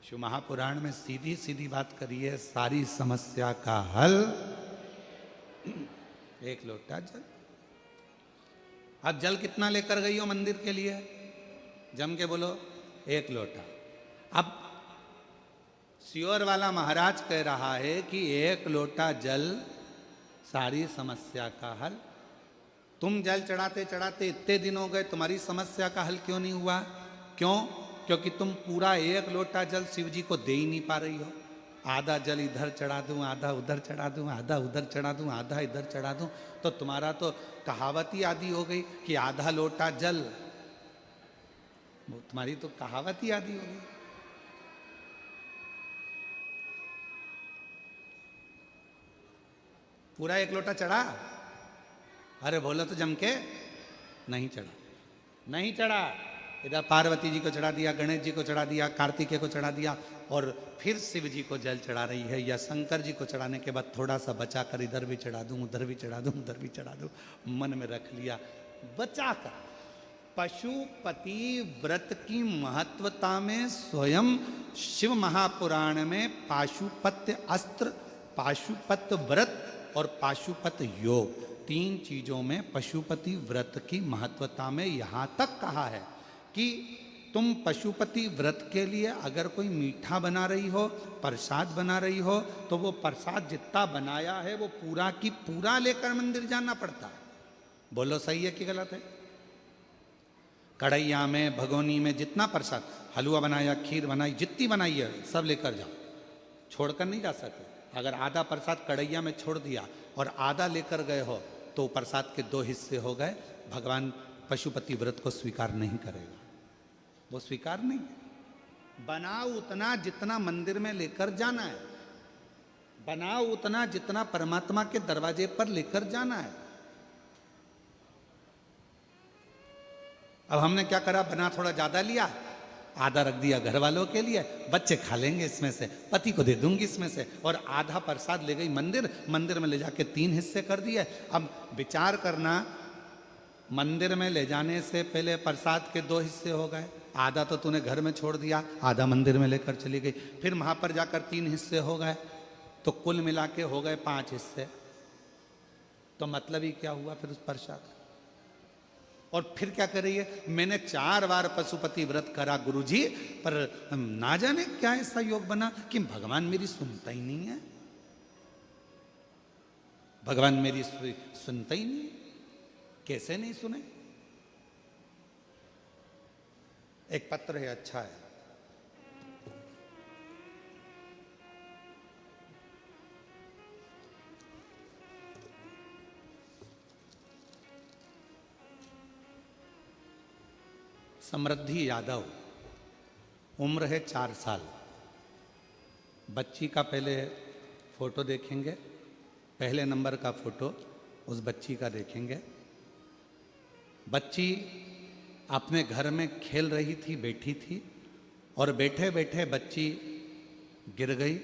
शिव महापुराण में सीधी सीधी बात करी है, सारी समस्या का हल एक लोटा जल। अब जल कितना लेकर गई हो मंदिर के लिए? जम के बोलो, एक लोटा। अब सियोर वाला महाराज कह रहा है कि एक लोटा जल सारी समस्या का हल। तुम जल चढ़ाते चढ़ाते इतने दिन हो गए, तुम्हारी समस्या का हल क्यों नहीं हुआ? क्यों? क्योंकि तुम पूरा एक लोटा जल शिव जी को दे ही नहीं पा रही हो। आधा जल इधर चढ़ा दूं, आधा उधर चढ़ा दूं, आधा उधर चढ़ा दूं, आधा इधर चढ़ा दूं, तो तुम्हारा तो कहावत ही आदि हो गई कि आधा लोटा जल। तुम्हारी तो कहावत ही आदि हो गई। पूरा एक लोटा चढ़ा? अरे बोलो तो जम के, नहीं चढ़ा, नहीं चढ़ा। इधर पार्वती जी को चढ़ा दिया, गणेश जी को चढ़ा दिया, कार्तिकेय को चढ़ा दिया, और फिर शिव जी को जल चढ़ा रही है, या शंकर जी को चढ़ाने के बाद थोड़ा सा बचा कर इधर भी चढ़ा दूं, उधर भी चढ़ा दूं, उधर भी चढ़ा दूं, मन में रख लिया बचा कर। पशुपति व्रत की महत्वता में स्वयं शिव महापुराण में पाशुपत्य अस्त्र, पाशुपत्य व्रत और पाशुपत योग, तीन चीजों में पशुपति व्रत की महत्वता में यहां तक कहा है कि तुम पशुपति व्रत के लिए अगर कोई मीठा बना रही हो, प्रसाद बना रही हो, तो वो प्रसाद जितना बनाया है वो पूरा की पूरा लेकर मंदिर जाना पड़ता है। बोलो सही है कि गलत है? कढ़ैया में, भगोनी में जितना प्रसाद, हलवा बनाया, खीर बनाई, जितनी बनाई है सब लेकर जाओ, छोड़कर नहीं जा सकते। अगर आधा प्रसाद कढ़ैया में छोड़ दिया और आधा लेकर गए हो तो प्रसाद के दो हिस्से हो गए। भगवान पशुपति व्रत को स्वीकार नहीं करेगा, वो स्वीकार नहीं है। बनाओ उतना जितना मंदिर में लेकर जाना है, बनाओ उतना जितना परमात्मा के दरवाजे पर लेकर जाना है। अब हमने क्या करा, बना थोड़ा ज्यादा लिया, आधा रख दिया घर वालों के लिए, बच्चे खा लेंगे इसमें से, पति को दे दूंगी इसमें से, और आधा प्रसाद ले गई मंदिर, मंदिर में ले जाके तीन हिस्से कर दिए। अब विचार करना, मंदिर में ले जाने से पहले प्रसाद के दो हिस्से हो गए, आधा तो तूने घर में छोड़ दिया, आधा मंदिर में लेकर चली गई, फिर वहां पर जाकर तीन हिस्से हो गए, तो कुल मिला के हो गए 5 हिस्से। तो मतलब ही क्या हुआ फिर उस प्रसाद? और फिर क्या कर रही है, मैंने 4 बार पशुपति व्रत करा गुरुजी, पर ना जाने क्या ऐसा योग बना कि भगवान मेरी सुनता ही नहीं है, भगवान मेरी सुनता ही नहीं। कैसे नहीं सुने? एक पत्र है, अच्छा है, समृद्धि यादव, उम्र है 4 साल। बच्ची का पहले फोटो देखेंगे, पहले नंबर का फोटो उस बच्ची का देखेंगे। बच्ची अपने घर में खेल रही थी, बैठी थी, और बैठे बैठे बच्ची गिर गई।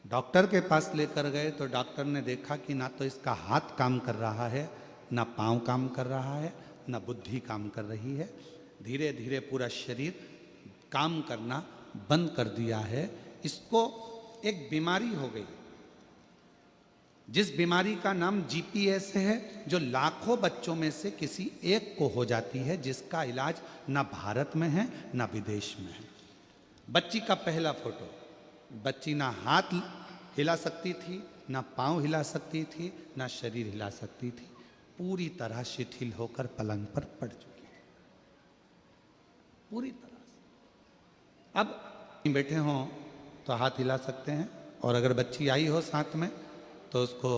डॉक्टर के पास लेकर गए तो डॉक्टर ने देखा कि ना तो इसका हाथ काम कर रहा है, ना पाँव काम कर रहा है, ना बुद्धि काम कर रही है। धीरे धीरे पूरा शरीर काम करना बंद कर दिया है। इसको एक बीमारी हो गई, जिस बीमारी का नाम GPS है, जो लाखों बच्चों में से किसी एक को हो जाती है, जिसका इलाज ना भारत में है ना विदेश में है। बच्ची का पहला फोटो, बच्ची ना हाथ हिला सकती थी, ना पाँव हिला सकती थी, ना शरीर हिला सकती थी, पूरी तरह शिथिल होकर पलंग पर पड़ चुकी पूरी तरह से। अब बैठे हों तो हाथ हिला सकते हैं, और अगर बच्ची आई हो साथ में तो उसको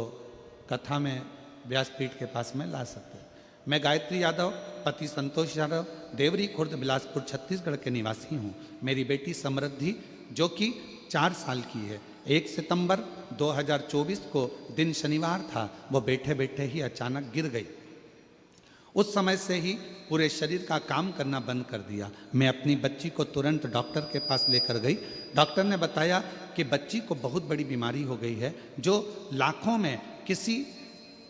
कथा में व्यासपीठ के पास में ला सकते हैं। मैं गायत्री यादव, पति संतोष यादव, देवरी खुर्द बिलासपुर छत्तीसगढ़ के निवासी हूँ। मेरी बेटी समृद्धि जो कि 4 साल की है, 1 सितंबर 2024 को दिन शनिवार था, वो बैठे बैठे ही अचानक गिर गई। उस समय से ही पूरे शरीर का काम करना बंद कर दिया। मैं अपनी बच्ची को तुरंत डॉक्टर के पास लेकर गई। डॉक्टर ने बताया कि बच्ची को बहुत बड़ी बीमारी हो गई है, जो लाखों में किसी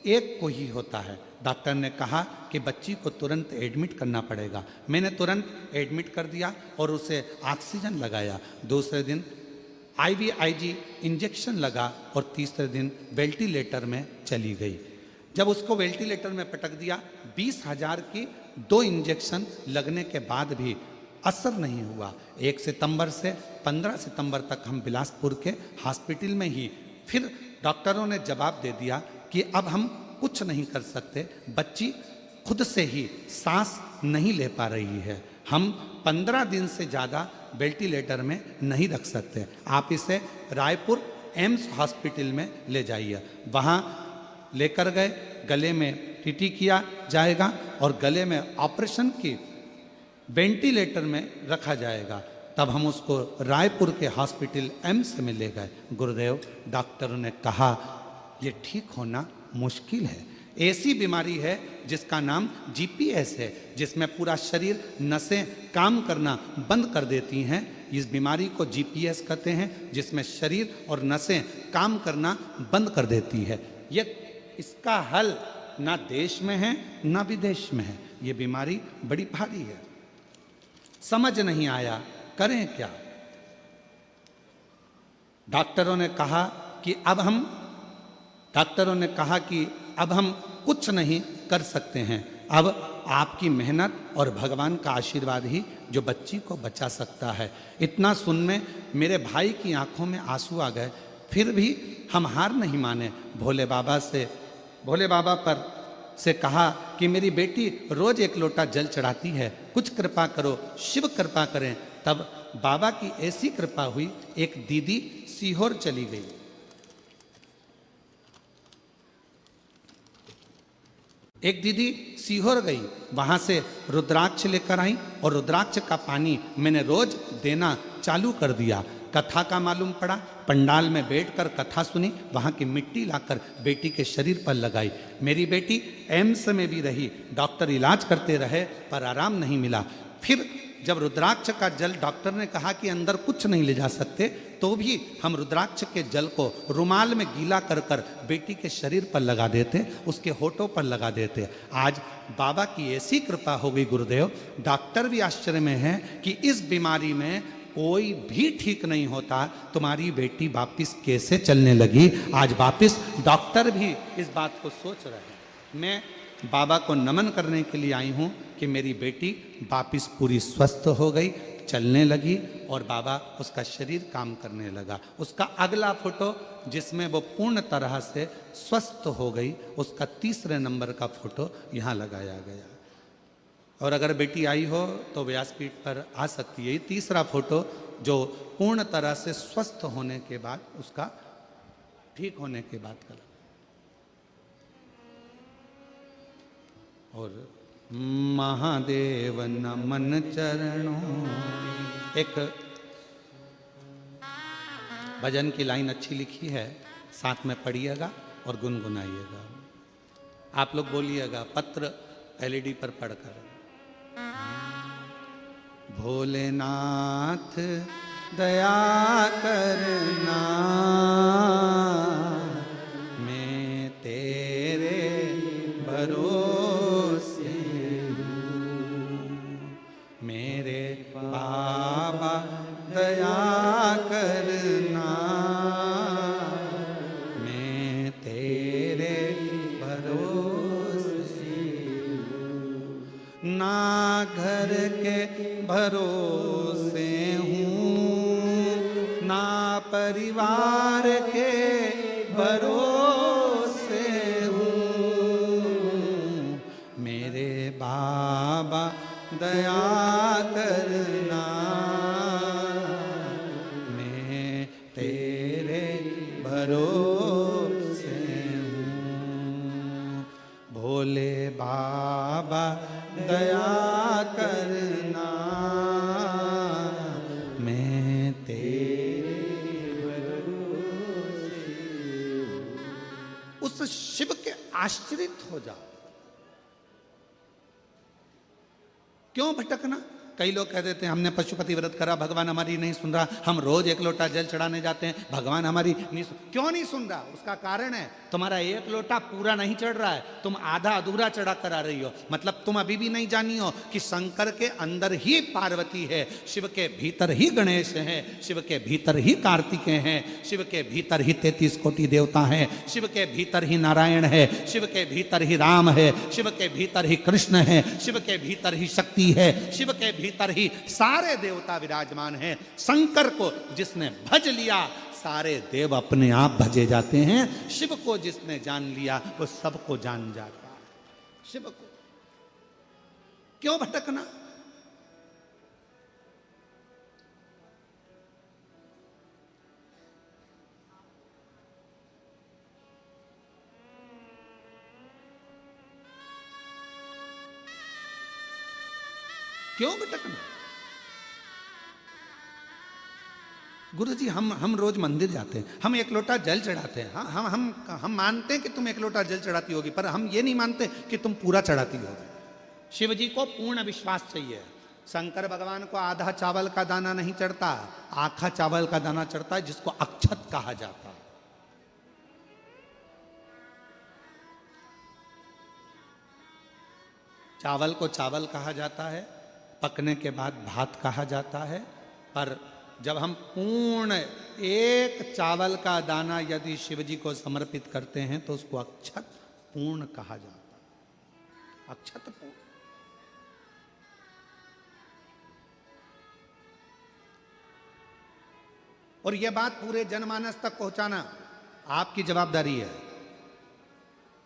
एक को ही होता है। डॉक्टर ने कहा कि बच्ची को तुरंत एडमिट करना पड़ेगा। मैंने तुरंत एडमिट कर दिया और उसे ऑक्सीजन लगाया। दूसरे दिन IVIG इंजेक्शन लगा और तीसरे दिन वेंटिलेटर में चली गई। जब उसको वेंटिलेटर में पटक दिया, 20,000 की 2 इंजेक्शन लगने के बाद भी असर नहीं हुआ। 1 सितंबर से 15 सितंबर तक हम बिलासपुर के हॉस्पिटल में ही। फिर डॉक्टरों ने जवाब दे दिया कि अब हम कुछ नहीं कर सकते, बच्ची खुद से ही सांस नहीं ले पा रही है, हम 15 दिन से ज़्यादा वेंटिलेटर में नहीं रख सकते, आप इसे रायपुर एम्स हॉस्पिटल में ले जाइए। वहाँ लेकर गए, गले में टीटी किया जाएगा और गले में ऑपरेशन की वेंटिलेटर में रखा जाएगा। तब हम उसको रायपुर के हॉस्पिटल एम्स में ले गए। गुरुदेव, डॉक्टरों ने कहा ये ठीक होना मुश्किल है। ऐसी बीमारी है जिसका नाम GPS है, जिसमें पूरा शरीर नसें काम करना बंद कर देती हैं। इस बीमारी को GPS कहते हैं, जिसमें शरीर और नसें काम करना बंद कर देती है। ये इसका हल ना देश में है ना विदेश में है। ये बीमारी बड़ी भारी है, समझ नहीं आया करें क्या। डॉक्टरों ने कहा कि अब हम कुछ नहीं कर सकते हैं। अब आपकी मेहनत और भगवान का आशीर्वाद ही जो बच्ची को बचा सकता है। इतना सुन में मेरे भाई की आंखों में आंसू आ गए। फिर भी हम हार नहीं माने। भोले बाबा पर से कहा कि मेरी बेटी रोज 1 लोटा जल चढ़ाती है, कुछ कृपा करो, शिव कृपा करें। तब बाबा की ऐसी कृपा हुई, एक दीदी सीहोर चली गई। एक दीदी सीहोर गई, वहां से रुद्राक्ष लेकर आई और रुद्राक्ष का पानी मैंने रोज देना चालू कर दिया। कथा का मालूम पड़ा, पंडाल में बैठकर कथा सुनी, वहाँ की मिट्टी लाकर बेटी के शरीर पर लगाई। मेरी बेटी एम्स में भी रही, डॉक्टर इलाज करते रहे पर आराम नहीं मिला। फिर जब रुद्राक्ष का जल डॉक्टर ने कहा कि अंदर कुछ नहीं ले जा सकते, तो भी हम रुद्राक्ष के जल को रुमाल में गीला कर कर बेटी के शरीर पर लगा देते, उसके होठों पर लगा देते। आज बाबा की ऐसी कृपा हो गई गुरुदेव, डॉक्टर भी आश्चर्य में है कि इस बीमारी में कोई भी ठीक नहीं होता, तुम्हारी बेटी वापिस कैसे चलने लगी। आज वापिस डॉक्टर भी इस बात को सोच रहे हैं। मैं बाबा को नमन करने के लिए आई हूँ कि मेरी बेटी वापिस पूरी स्वस्थ हो गई, चलने लगी और बाबा उसका शरीर काम करने लगा। उसका अगला फोटो जिसमें वो पूर्ण तरह से स्वस्थ हो गई, उसका 3 नंबर का फोटो यहाँ लगाया गया। और अगर बेटी आई हो तो व्यासपीठ पर आ सकती है। ये 3 फोटो जो पूर्ण तरह से स्वस्थ होने के बाद, उसका ठीक होने के बाद का। और महादेव नमन चरणों, एक भजन की लाइन अच्छी लिखी है, साथ में पढ़िएगा और गुनगुनाइएगा। आप लोग बोलिएगा पत्र LED पर पढ़कर। भोलेनाथ दया करना, मैं तेरे भरोसे हूँ। मेरे बाबा दया करना, मैं तेरे भरोसे हूँ। ना घर के भरोसे हूँ, ना परिवार के भरोसे हूँ। मेरे बाबा दया करना, मैं तेरे भरोसे हूँ। भोले बाबा दया करना, मैं तेरे भरोसे हूँ। उस शिव के आश्रित हो जाओ। क्यों भटकना? कई लोग कह देते हैं हमने पशुपति व्रत करा, भगवान हमारी नहीं सुन रहा, हम रोज 1 लोटा जल चढ़ाने जाते हैं, भगवान हमारी नहीं सुन। क्यों नहीं सुन रहा? उसका कारण है तुम्हारा 1 लोटा पूरा नहीं चढ़ रहा है, तुम आधा अधूरा चढ़ा कर आ रही हो। मतलब तुम अभी भी नहीं जानी हो कि शंकर के अंदर ही पार्वती है, शिव के भीतर ही गणेश है, शिव के भीतर ही कार्तिकेय हैं, शिव के भीतर ही 33 कोटि देवता हैं, शिव के भीतर ही नारायण है, शिव के भीतर ही राम है, शिव के भीतर ही कृष्ण है, शिव के भीतर ही शक्ति है, शिव के भीतर ही सारे देवता विराजमान हैं। शंकर को जिसने भज लिया सारे देव अपने आप भजे जाते हैं। शिव को जिसने जान लिया वो सबको जान जाता है। शिव को क्यों भटकना? क्यों भटकना? गुरु जी हम रोज मंदिर जाते हैं, हम 1 लोटा जल चढ़ाते हैं। हाँ हम मानते हैं कि तुम 1 लोटा जल चढ़ाती होगी, पर हम ये नहीं मानते कि तुम पूरा चढ़ाती होगी। शिव जी को पूर्ण विश्वास चाहिए। शंकर भगवान को आधा चावल का दाना नहीं चढ़ता, आखा चावल का दाना चढ़ता है, जिसको अक्षत कहा जाता है। चावल को चावल कहा जाता है, पकने के बाद भात कहा जाता है, पर जब हम पूर्ण 1 चावल का दाना यदि शिव जी को समर्पित करते हैं तो उसको अक्षत पूर्ण कहा जाता है। अक्षत पूर्ण। और यह बात पूरे जनमानस तक पहुंचाना आपकी जवाबदारी है।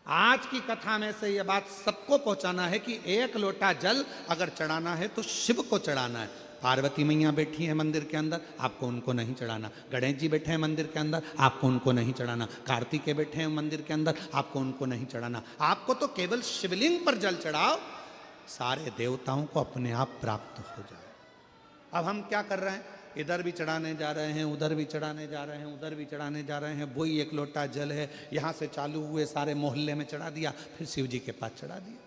आज की कथा में से यह बात सबको पहुंचाना है कि 1 लोटा जल अगर चढ़ाना है तो शिव को चढ़ाना है। पार्वती मैया बैठी है मंदिर के अंदर, आपको उनको नहीं चढ़ाना। गणेश जी बैठे हैं मंदिर के अंदर, आपको उनको नहीं चढ़ाना। कार्तिकेय बैठे हैं मंदिर के अंदर, आपको उनको नहीं चढ़ाना। आपको तो केवल शिवलिंग पर जल चढ़ाओ, सारे देवताओं को अपने आप प्राप्त हो जाए। अब हम क्या कर रहे हैं? इधर भी चढ़ाने जा रहे हैं, उधर भी चढ़ाने जा रहे हैं, उधर भी चढ़ाने जा रहे हैं। वही 1 लोटा जल है, यहाँ से चालू हुए सारे मोहल्ले में चढ़ा दिया, फिर शिव जी के पास चढ़ा दिया।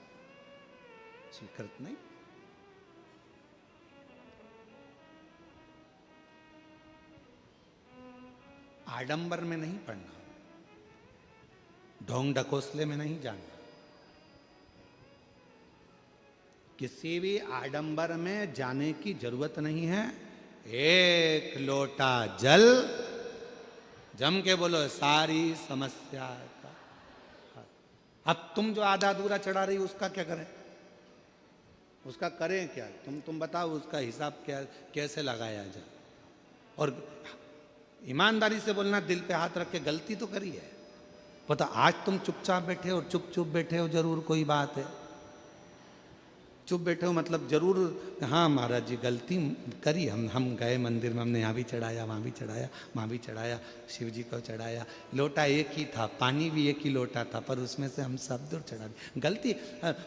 स्वीकृत नहीं। आडंबर में नहीं पड़ना, ढोंग ढकोसले में नहीं जाना। किसी भी आडंबर में जाने की जरूरत नहीं है। 1 लोटा जल, जम के बोलो, सारी समस्या का। अब तुम जो आधा अधूरा चढ़ा रही उसका क्या करें? उसका करें क्या? तुम बताओ, उसका हिसाब क्या कैसे लगाया जाए? और ईमानदारी से बोलना, दिल पे हाथ रख के, गलती तो करी है। पता आज तुम चुपचाप बैठे हो, चुप बैठे हो, जरूर कोई बात है। चुप बैठे हो मतलब जरूर, हाँ महाराज जी गलती करी, हम गए मंदिर में, हमने यहाँ भी चढ़ाया, वहाँ भी चढ़ाया, वहाँ भी चढ़ाया, शिव जी को चढ़ाया। लोटा 1 ही था, पानी भी 1 ही लोटा था, पर उसमें से हम सब दूर चढ़ा दिए। गलती।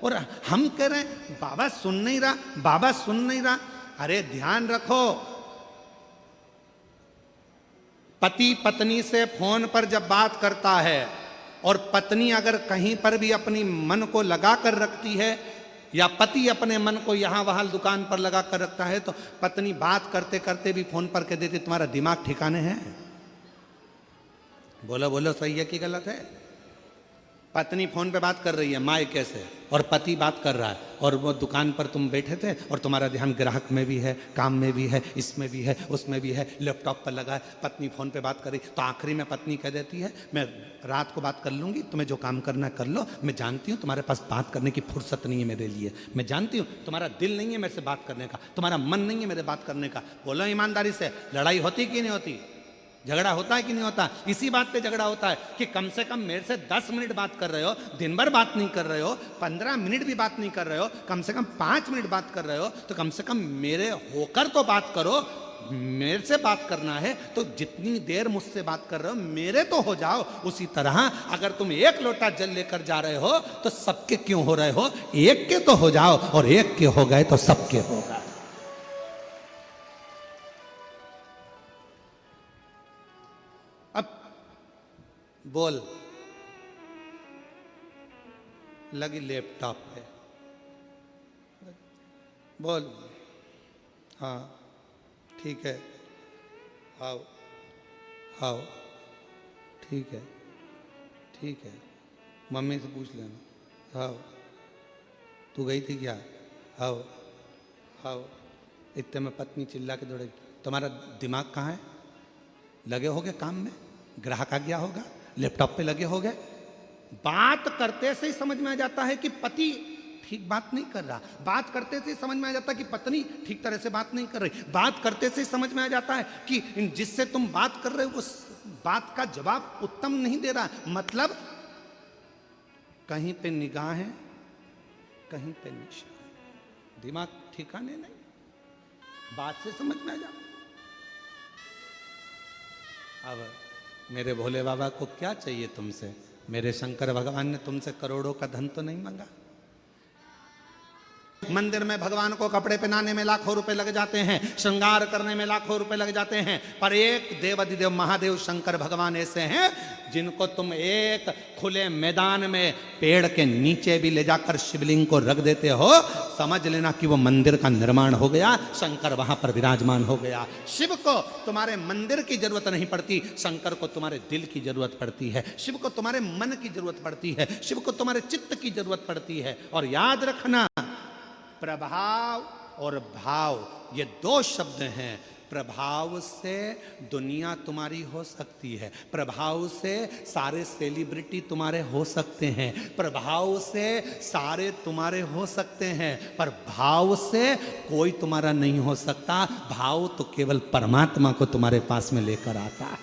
और हम कह रहे हैं बाबा सुन नहीं रहा, बाबा सुन नहीं रहा। अरे ध्यान रखो, पति पत्नी से फोन पर जब बात करता है और पत्नी अगर कहीं पर भी अपनी मन को लगा कर रखती है, या पति अपने मन को यहाँ वहाँ दुकान पर लगा कर रखता है, तो पत्नी बात करते करते भी फोन पर कह देती तुम्हारा दिमाग ठिकाने है? बोलो बोलो, सही है कि गलत है? पत्नी फोन पे बात कर रही है मायके से, और पति बात कर रहा है, और वो दुकान पर तुम बैठे थे और तुम्हारा ध्यान ग्राहक में भी है, काम में भी है, इसमें भी है, उसमें भी है, लैपटॉप पर लगा है। पत्नी फोन पे बात कर रही, तो आखिरी में पत्नी कह देती है मैं रात को बात कर लूंगी, तुम्हें जो काम करना है कर लो, मैं जानती हूँ तुम्हारे पास बात करने की फुर्सत नहीं है मेरे लिए, मैं जानती हूँ तुम्हारा दिल नहीं है मेरे से बात करने का, तुम्हारा मन नहीं है मेरे बात करने का। बोलो ईमानदारी से, लड़ाई होती कि नहीं होती? झगड़ा होता है कि नहीं होता? इसी बात पे झगड़ा होता है कि कम से कम मेरे से 10 मिनट बात कर रहे हो, दिन भर बात नहीं कर रहे हो, 15 मिनट भी बात नहीं कर रहे हो, कम से कम 5 मिनट बात कर रहे हो, तो कम से कम मेरे होकर तो बात करो। मेरे से बात करना है तो जितनी देर मुझसे बात कर रहे हो मेरे तो हो जाओ। उसी तरह अगर तुम 1 लोटा जल लेकर जा रहे हो तो सबके क्यों हो रहे हो? एक के तो हो जाओ, और एक के हो गए तो सबके हो गए। बोल, लगी लैपटॉप पे, बोल। हाँ ठीक है, आओ आओ, ठीक है ठीक है, मम्मी से पूछ लेना। आओ, तू गई थी क्या? आओ आओ। इतने में पत्नी चिल्ला के दौड़ेगी, तुम्हारा दिमाग कहाँ है? लगे होगे काम में, ग्राहक आ गया होगा, लैपटॉप पे लगे होगे। बात करते से ही समझ में आ जाता है कि पति ठीक बात नहीं कर रहा, बात करते से ही समझ में आ जाता है कि पत्नी ठीक तरह से बात नहीं कर रही, बात करते से ही समझ में आ जाता है कि जिससे तुम बात कर रहे हो उस बात का जवाब उत्तम नहीं दे रहा। मतलब कहीं पे निगाह है, कहीं पे निशान, दिमाग ठिकाने नहीं, बात से समझ में आ जाता। अब मेरे भोले बाबा को क्या चाहिए तुमसे? मेरे शंकर भगवान ने तुमसे करोड़ों का धन तो नहीं मांगा। मंदिर में भगवान को कपड़े पहनाने में लाखों रुपए लग जाते हैं, श्रृंगार करने में लाखों रुपए लग जाते हैं, पर एक देवाधिदेव महादेव शंकर भगवान ऐसे हैं जिनको तुम एक खुले मैदान में पेड़ के नीचे भी ले जाकर शिवलिंग को रख देते हो, समझ लेना कि वो मंदिर का निर्माण हो गया, शंकर वहां पर विराजमान हो गया। शिव को तुम्हारे मंदिर की जरूरत नहीं पड़ती, शंकर को तुम्हारे दिल की जरूरत पड़ती है, शिव को तुम्हारे मन की जरूरत पड़ती है, शिव को तुम्हारे चित्त की जरूरत पड़ती है। और याद रखना, प्रभाव और भाव ये दो शब्द हैं। प्रभाव से दुनिया तुम्हारी हो सकती है, प्रभाव से सारे सेलिब्रिटी तुम्हारे हो सकते हैं, प्रभाव से सारे तुम्हारे हो सकते हैं, पर भाव से कोई तुम्हारा नहीं हो सकता। भाव तो केवल परमात्मा को तुम्हारे पास में लेकर आता है,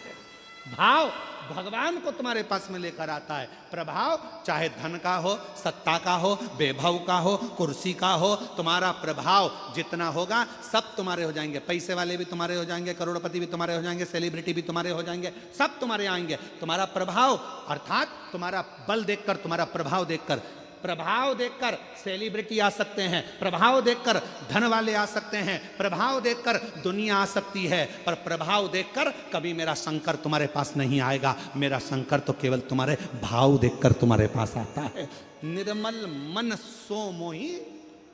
भाव भगवान को तुम्हारे पास में लेकर आता है। प्रभाव चाहे धन का हो, सत्ता का हो, वैभव का हो, कुर्सी का हो, तुम्हारा प्रभाव जितना होगा सब तुम्हारे हो जाएंगे। पैसे वाले भी तुम्हारे हो जाएंगे, करोड़पति भी तुम्हारे हो जाएंगे, सेलिब्रिटी भी तुम्हारे हो जाएंगे, सब तुम्हारे आएंगे। तुम्हारा प्रभाव अर्थात तुम्हारा बल देखकर, तुम्हारा प्रभाव देखकर, प्रभाव देखकर सेलिब्रिटी आ सकते हैं, प्रभाव देखकर धन वाले आ सकते हैं, प्रभाव देखकर दुनिया आ सकती है, पर प्रभाव देखकर कभी मेरा शंकर तुम्हारे पास नहीं आएगा। मेरा शंकर तो केवल तुम्हारे भाव देखकर तुम्हारे पास आता है। निर्मल मन सो मोहि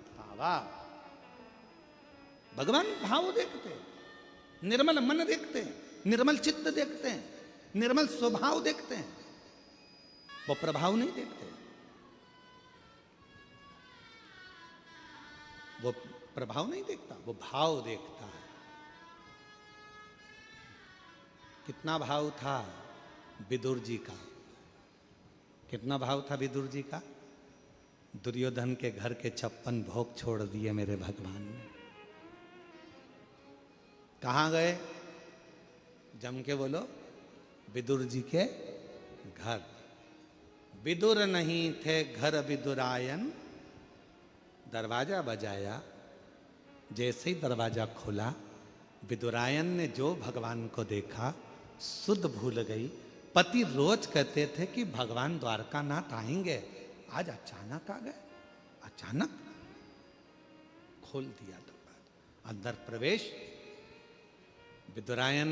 भावा, भगवान भाव देखते हैं, निर्मल मन देखते हैं, निर्मल चित्त देखते हैं, निर्मल स्वभाव देखते हैं, वो प्रभाव नहीं देखते। वो प्रभाव नहीं देखता, वो भाव देखता है। कितना भाव था विदुर जी का, कितना भाव था विदुर जी का? दुर्योधन के घर के 56 भोग छोड़ दिए मेरे भगवान ने। कहां गए? जम के बोलो, विदुर जी के घर। विदुर नहीं थे घर विदुरायन, दरवाजा बजाया, जैसे ही दरवाजा खुला विदुरायन ने जो भगवान को देखा सुध भूल गई। पति रोज कहते थे कि भगवान द्वारकानाथ आएंगे, आज अचानक आ गए, अचानक खोल दिया दरवाजा, अंदर प्रवेश। विदुरायन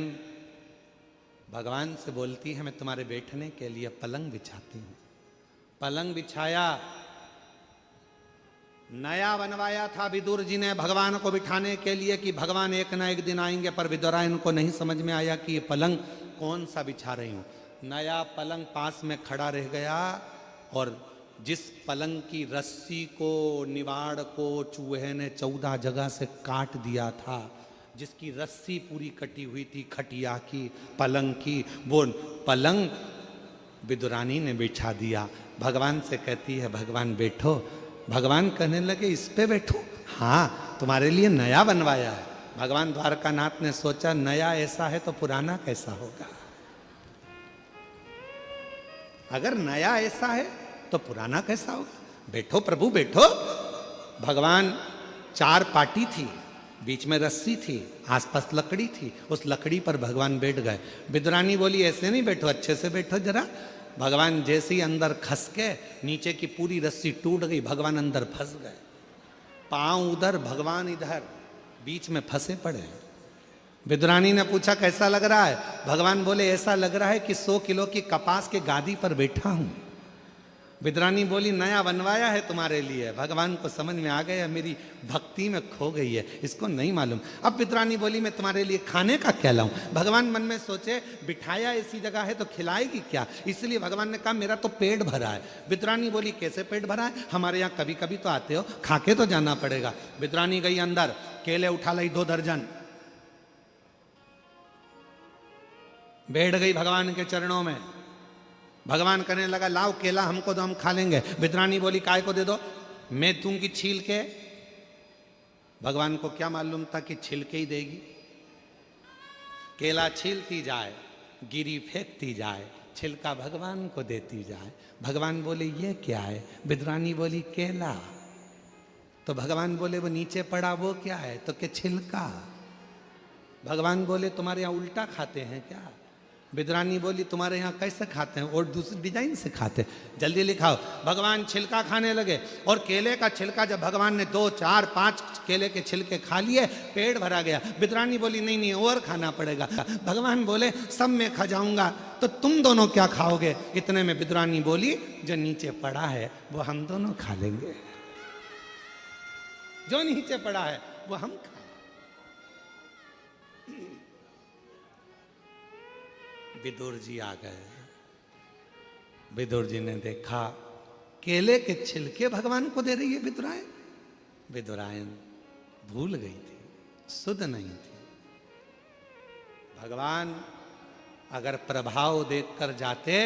भगवान से बोलती है, मैं तुम्हारे बैठने के लिए पलंग बिछाती हूं। पलंग बिछाया, नया बनवाया था विदुर जी ने भगवान को बिठाने के लिए कि भगवान एक ना एक दिन आएंगे, पर विदुरायन को नहीं समझ में आया कि ये पलंग कौन सा बिछा रही हूं। नया पलंग पास में खड़ा रह गया, और जिस पलंग की रस्सी को, निवाड़ को चूहे ने 14 जगह से काट दिया था, जिसकी रस्सी पूरी कटी हुई थी खटिया की, पलंग की, वो पलंग विदुरानी ने बिछा दिया। भगवान से कहती है, भगवान बैठो। भगवान कहने लगे, इस पे बैठो? हाँ, तुम्हारे लिए नया बनवाया है। भगवान द्वारकानाथ ने सोचा, नया ऐसा है तो पुराना कैसा होगा? अगर नया ऐसा है तो पुराना कैसा होगा? बैठो प्रभु बैठो। भगवान, 4 पाटी थी, बीच में रस्सी थी, आसपास लकड़ी थी, उस लकड़ी पर भगवान बैठ गए। विदुरानी बोली, ऐसे नहीं बैठो, अच्छे से बैठो जरा। भगवान जैसे ही अंदर खस के, नीचे की पूरी रस्सी टूट गई, भगवान अंदर फंस गए। पांव उधर, भगवान इधर, बीच में फंसे पड़े। विदुरानी ने पूछा, कैसा लग रहा है? भगवान बोले, ऐसा लग रहा है कि 100 किलो की कपास के गादी पर बैठा हूं। विद्रानी बोली नया बनवाया है तुम्हारे लिए, भगवान को समझ में आ गया मेरी भक्ति में खो गई है, इसको नहीं मालूम। अब विद्रानी बोली मैं तुम्हारे लिए खाने का क्या लाऊं? भगवान मन में सोचे बिठाया ऐसी जगह है तो खिलाएगी क्या, इसलिए भगवान ने कहा मेरा तो पेट भरा है। विद्रानी बोली कैसे पेट भरा है, हमारे यहाँ कभी कभी तो आते हो, खा के तो जाना पड़ेगा। विद्रानी गई अंदर, केले उठा लाई 2 दर्जन, बैठ गई भगवान के चरणों में। भगवान कहने लगा लाओ केला हमको दो, हम खा लेंगे। विद्रानी बोली काय को दे दो, मैं दूंगी छील के। भगवान को क्या मालूम था कि छिल के ही देगी। केला छीलती जाए, गिरी फेंकती जाए, छिलका भगवान को देती जाए। भगवान बोले ये क्या है? विद्रानी बोली केला। तो भगवान बोले वो नीचे पड़ा वो क्या है? तो के छिलका। भगवान बोले तुम्हारे यहाँ उल्टा खाते हैं क्या? विद्रानी बोली तुम्हारे यहाँ कैसे खाते हैं? और दूसरी डिजाइन से खाते, जल्दी लिखाओ। भगवान छिलका खाने लगे, और केले का छिलका जब भगवान ने 2, 4, 5 केले के छिलके खा लिए, पेट भरा गया। विद्रानी बोली नहीं नहीं और खाना पड़ेगा। भगवान बोले सब मैं खा जाऊंगा, तो तुम दोनों क्या खाओगे? इतने में विद्रानी बोली जो नीचे पड़ा है वो हम दोनों खा लेंगे, जो नीचे पड़ा है वो हम खा। विदुर जी आ गए। विदुर जी ने देखा केले के छिलके भगवान को दे रही है विदुरायन। विदुरायन भूल गई थी, सुध नहीं थी। भगवान अगर प्रभाव देखकर जाते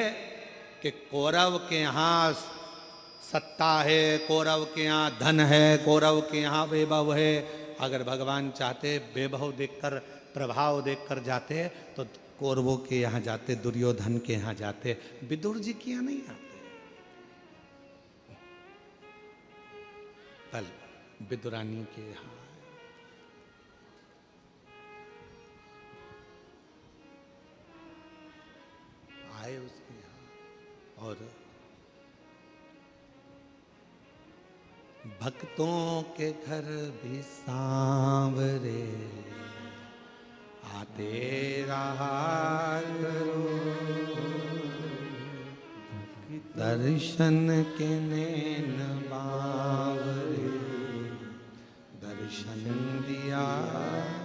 कि कौरव के यहाँ सत्ता है, कौरव के यहाँ धन है, कौरव के यहाँ वैभव है, अगर भगवान चाहते वैभव देखकर प्रभाव देखकर जाते तो कौरवों के यहाँ जाते, दुर्योधन के यहाँ जाते, विदुर जी के यहाँ नहीं आते। कल विदुरानी के यहाँ आए, उसके यहाँ, और भक्तों के घर भी सांवरे आते रहा करो, दर्शन के नैन बावरे दर्शन दिया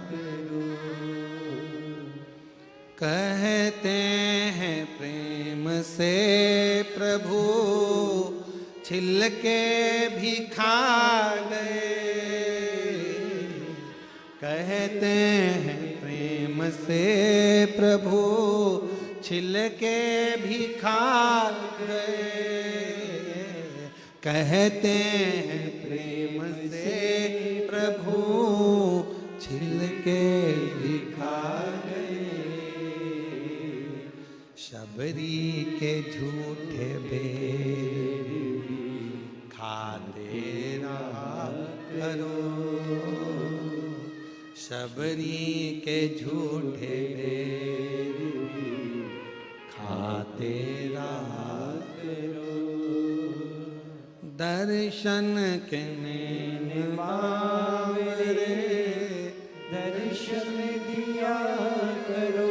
करो। कहते हैं प्रेम से प्रभु छिलके भी खा गए, कहते हैं प्रेम से प्रभु छिलके भी खा गए, कहते हैं प्रेम से प्रभु छिलके भी खा गए। शबरी के झूठे बेर खाते रहा करो, शबरी के झूठे बेर खाते रहा करो, दर्शन के नैन बावरे दर्शन दिया करो,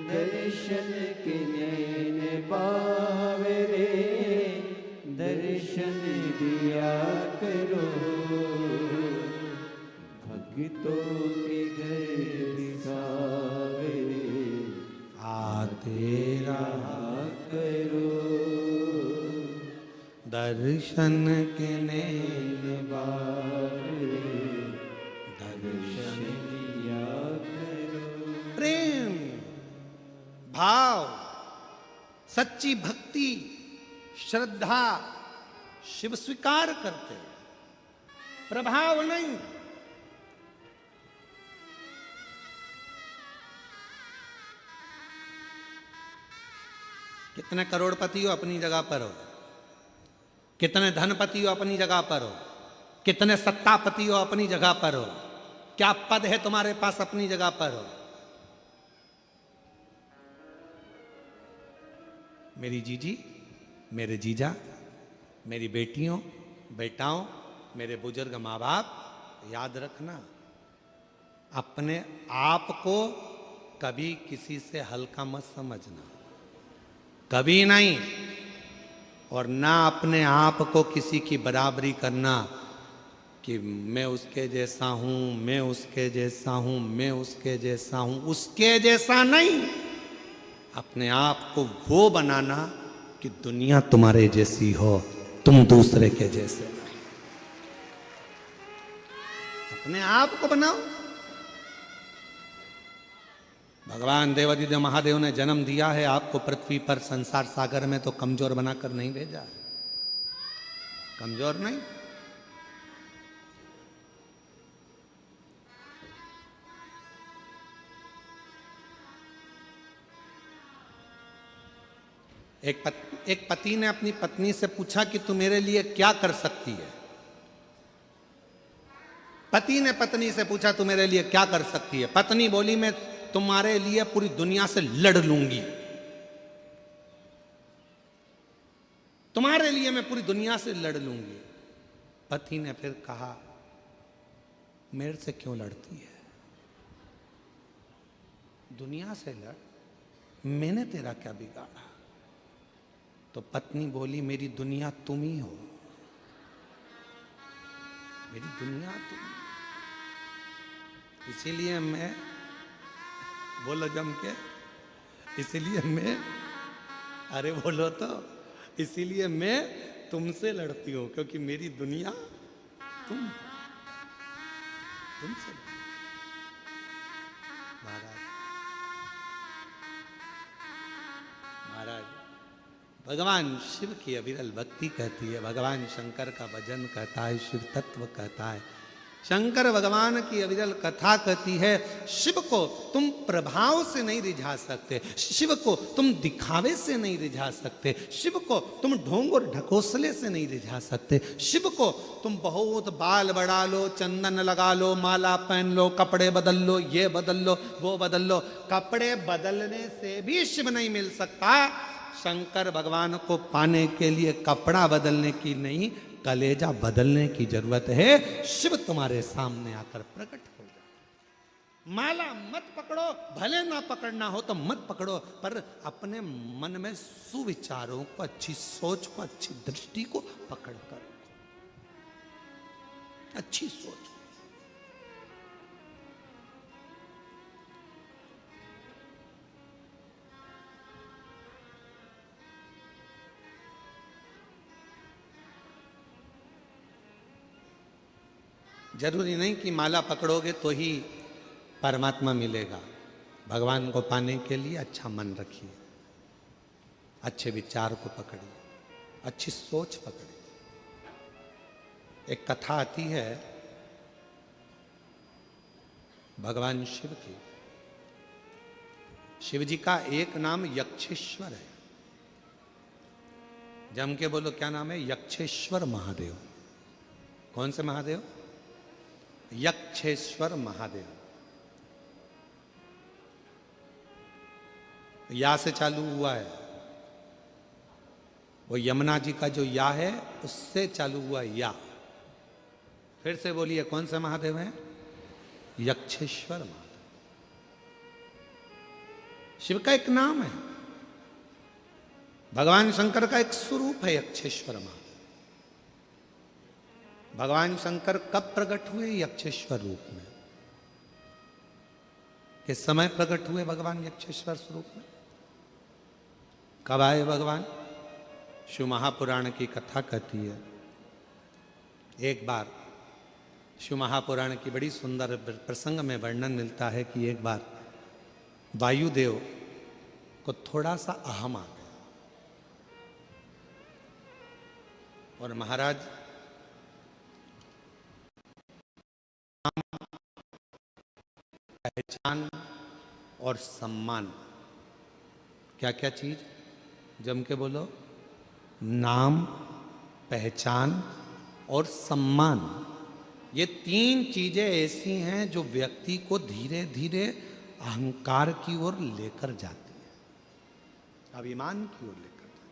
दर्शन के नैन बावरे दर्शन दिया करो, भक्तों के घर सांवरे आते रहा करो, दर्शन के नैन बावरे दर्शन दिया करो। प्रेम भाव, सच्ची भक्ति, श्रद्धा शिव स्वीकार करते, प्रभाव नहीं। कितने करोड़पति हो अपनी जगह पर हो, कितने धनपति हो अपनी जगह पर हो, कितने सत्तापति हो अपनी जगह पर हो, क्या पद है तुम्हारे पास अपनी जगह पर हो। मेरी जीजी, मेरे जीजा, मेरी बेटियों बेटाओं, मेरे बुजुर्ग माँ बाप, याद रखना अपने आप को कभी किसी से हल्का मत समझना, कभी नहीं। और ना अपने आप को किसी की बराबरी करना कि मैं उसके जैसा हूं, मैं उसके जैसा हूं, मैं उसके जैसा हूं। उसके जैसा नहीं, अपने आप को वो बनाना कि दुनिया तुम्हारे जैसी हो, तुम दूसरे के जैसे। अपने आप को बनाओ। भगवान देवादिदेव महादेव ने जन्म दिया है आपको पृथ्वी पर, संसार सागर में, तो कमजोर बनाकर नहीं भेजा। कमजोर नहीं। एक पति ने अपनी पत्नी से पूछा कि तू मेरे लिए क्या कर सकती है। पति ने पत्नी से पूछा तू मेरे लिए क्या कर सकती है। पत्नी बोली मैं तुम्हारे लिए पूरी दुनिया से लड़ लूंगी, तुम्हारे लिए मैं पूरी दुनिया से लड़ लूंगी। पति ने फिर कहा मेरे से क्यों लड़ती है, दुनिया से लड़, मैंने तेरा क्या बिगाड़ा। तो पत्नी बोली मेरी दुनिया तुम ही हो, मेरी दुनिया तुम, इसीलिए मैं, बोलो जम के, इसीलिए मैं, अरे बोलो तो, इसीलिए मैं तुमसे लड़ती हूं क्योंकि मेरी दुनिया तुमसे। महाराज महाराज भगवान शिव की अविरल भक्ति कहती है, भगवान शंकर का भजन कहता है, शिव तत्व कहता है। शंकर भगवान की अविरल कथा कहती है शिव को तुम प्रभाव से नहीं रिझा सकते, शिव को तुम दिखावे से नहीं रिझा सकते, शिव को तुम ढोंग और ढकोसले से नहीं रिझा सकते, शिव को तुम बहुत बाल बढ़ा लो, चंदन लगा लो, माला पहन लो, कपड़े बदल लो, ये बदल लो, वो बदल लो, कपड़े बदलने से भी शिव नहीं मिल सकता। शंकर भगवान को पाने के लिए कपड़ा बदलने की नहीं, कलेजा बदलने की जरूरत है। शिव तुम्हारे सामने आकर प्रकट हो जाए। माला मत पकड़ो, भले ना पकड़ना हो तो मत पकड़ो, पर अपने मन में सुविचारों को, अच्छी सोच को, अच्छी दृष्टि को पकड़ कर, अच्छी सोच। जरूरी नहीं कि माला पकड़ोगे तो ही परमात्मा मिलेगा। भगवान को पाने के लिए अच्छा मन रखिए, अच्छे विचार को पकड़िए, अच्छी सोच पकड़िए। एक कथा आती है भगवान शिव की। शिव जी का एक नाम यक्षेश्वर है। जम के बोलो क्या नाम है? यक्षेश्वर महादेव। कौन से महादेव? यक्षेश्वर महादेव। या से चालू हुआ है, वो यमुना जी का जो या है उससे चालू हुआ या। फिर से बोलिए कौन सा महादेव है? यक्षेश्वर महादेव। शिव का एक नाम है, भगवान शंकर का एक स्वरूप है यक्षेश्वर महादेव। भगवान शंकर कब प्रकट हुए? यक्षेश्वर रूप में। किस समय प्रकट हुए भगवान यक्षेश्वर स्वरूप में? कब आए भगवान? शिव महापुराण की कथा कहती है, एक बार शिव महापुराण की बड़ी सुंदर प्रसंग में वर्णन मिलता है कि एक बार वायुदेव को थोड़ा सा अहम आ गया और महाराज पहचान और सम्मान, क्या क्या चीज? जम के बोलो। नाम, पहचान और सम्मान, ये तीन चीजें ऐसी हैं जो व्यक्ति को धीरे धीरे अहंकार की ओर लेकर जाती है, अभिमान की ओर लेकर जाती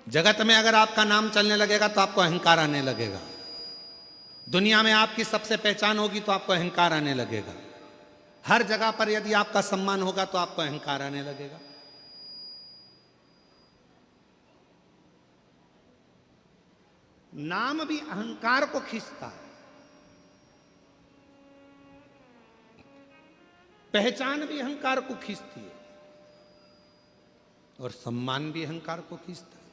है। जगत में अगर आपका नाम चलने लगेगा तो आपको अहंकार आने लगेगा। दुनिया में आपकी सबसे पहचान होगी तो आपको अहंकार आने लगेगा। हर जगह पर यदि आपका सम्मान होगा तो आपको अहंकार आने लगेगा। नाम भी अहंकार को खींचता है, पहचान भी अहंकार को खींचती है, और सम्मान भी अहंकार को खींचता है।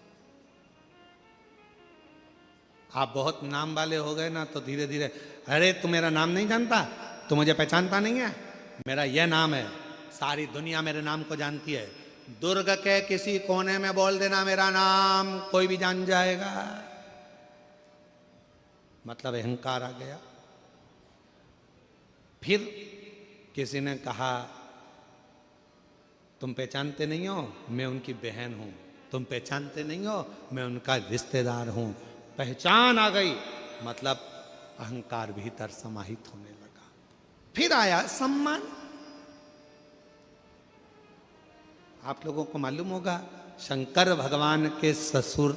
आप बहुत नाम वाले हो गए ना, तो धीरे धीरे, अरे तू मेरा नाम नहीं जानता, तू मुझे पहचानता नहीं है, मेरा यह नाम है, सारी दुनिया मेरे नाम को जानती है, दुर्ग के किसी कोने में बोल देना मेरा नाम, कोई भी जान जाएगा। मतलब अहंकार आ गया। फिर किसी ने कहा, तुम पहचानते नहीं हो, मैं उनकी बहन हूं, तुम पहचानते नहीं हो, मैं उनका रिश्तेदार हूं। पहचान आ गई, मतलब अहंकार भीतर समाहित होने लगा। फिर आया सम्मान। आप लोगों को मालूम होगा, शंकर भगवान के ससुर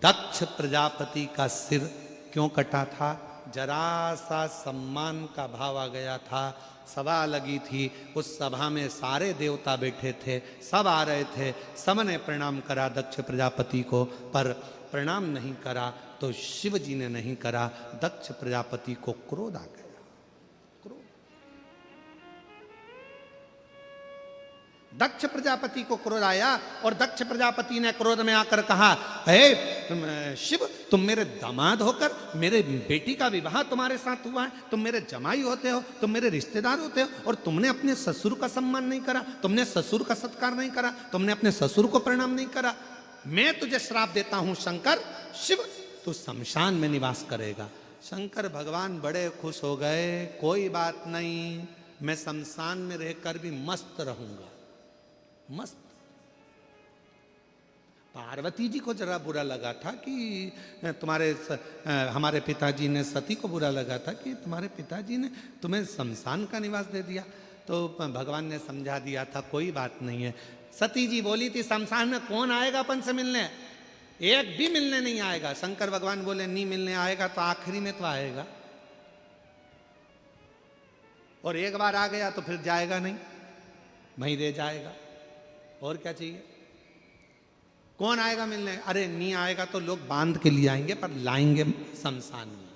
दक्ष प्रजापति का सिर क्यों कटा था? जरा सा सम्मान का भाव आ गया था। सभा लगी थी, उस सभा में सारे देवता बैठे थे, सब आ रहे थे, सबने प्रणाम करा दक्ष प्रजापति को, पर प्रणाम नहीं करा तो शिव जी ने नहीं करा। दक्ष प्रजापति को क्रोध आ गया। दक्ष प्रजापति को क्रोध आया और दक्ष प्रजापति ने क्रोध में आकर कहा, हे शिव, तुम मेरे दामाद होकर मेरे बेटी का विवाह तुम्हारे साथ हुआ है, तुम मेरे जमाई होते हो, तुम मेरे रिश्तेदार होते हो, और तुमने अपने ससुर का सम्मान नहीं करा, तुमने ससुर का सत्कार नहीं करा, तुमने अपने ससुर को प्रणाम नहीं करा। मैं तुझे श्राप देता हूं शंकर, शिव, तू शमशान में निवास करेगा। शंकर भगवान बड़े खुश हो गए, कोई बात नहीं, मैं शमशान में रहकर भी मस्त रहूंगा, मस्त। पार्वती जी को जरा बुरा लगा था कि हमारे पिताजी ने, सती को बुरा लगा था कि तुम्हारे पिताजी ने तुम्हें शमशान का निवास दे दिया। तो भगवान ने समझा दिया था, कोई बात नहीं है। सती जी बोली थी, शमशान में कौन आएगा अपन से मिलने, एक भी मिलने नहीं आएगा। शंकर भगवान बोले, नहीं मिलने आएगा तो आखिरी में तो आएगा, और एक बार आ गया तो फिर जाएगा नहीं, वहीं रह जाएगा। और क्या चाहिए? कौन आएगा मिलने? अरे नहीं आएगा तो लोग बांध के लिए आएंगे, पर लाएंगे शमशान में।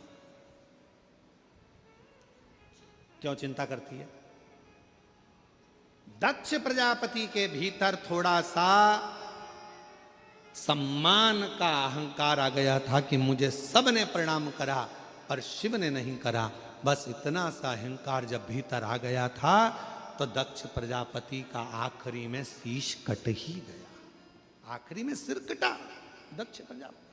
क्यों चिंता करती है? दक्ष प्रजापति के भीतर थोड़ा सा सम्मान का अहंकार आ गया था कि मुझे सबने प्रणाम करा पर शिव ने नहीं करा। बस इतना सा अहंकार जब भीतर आ गया था तो दक्ष प्रजापति का आखिरी में शीश कट ही गया, आखिरी में सिर कटा दक्ष प्रजापति।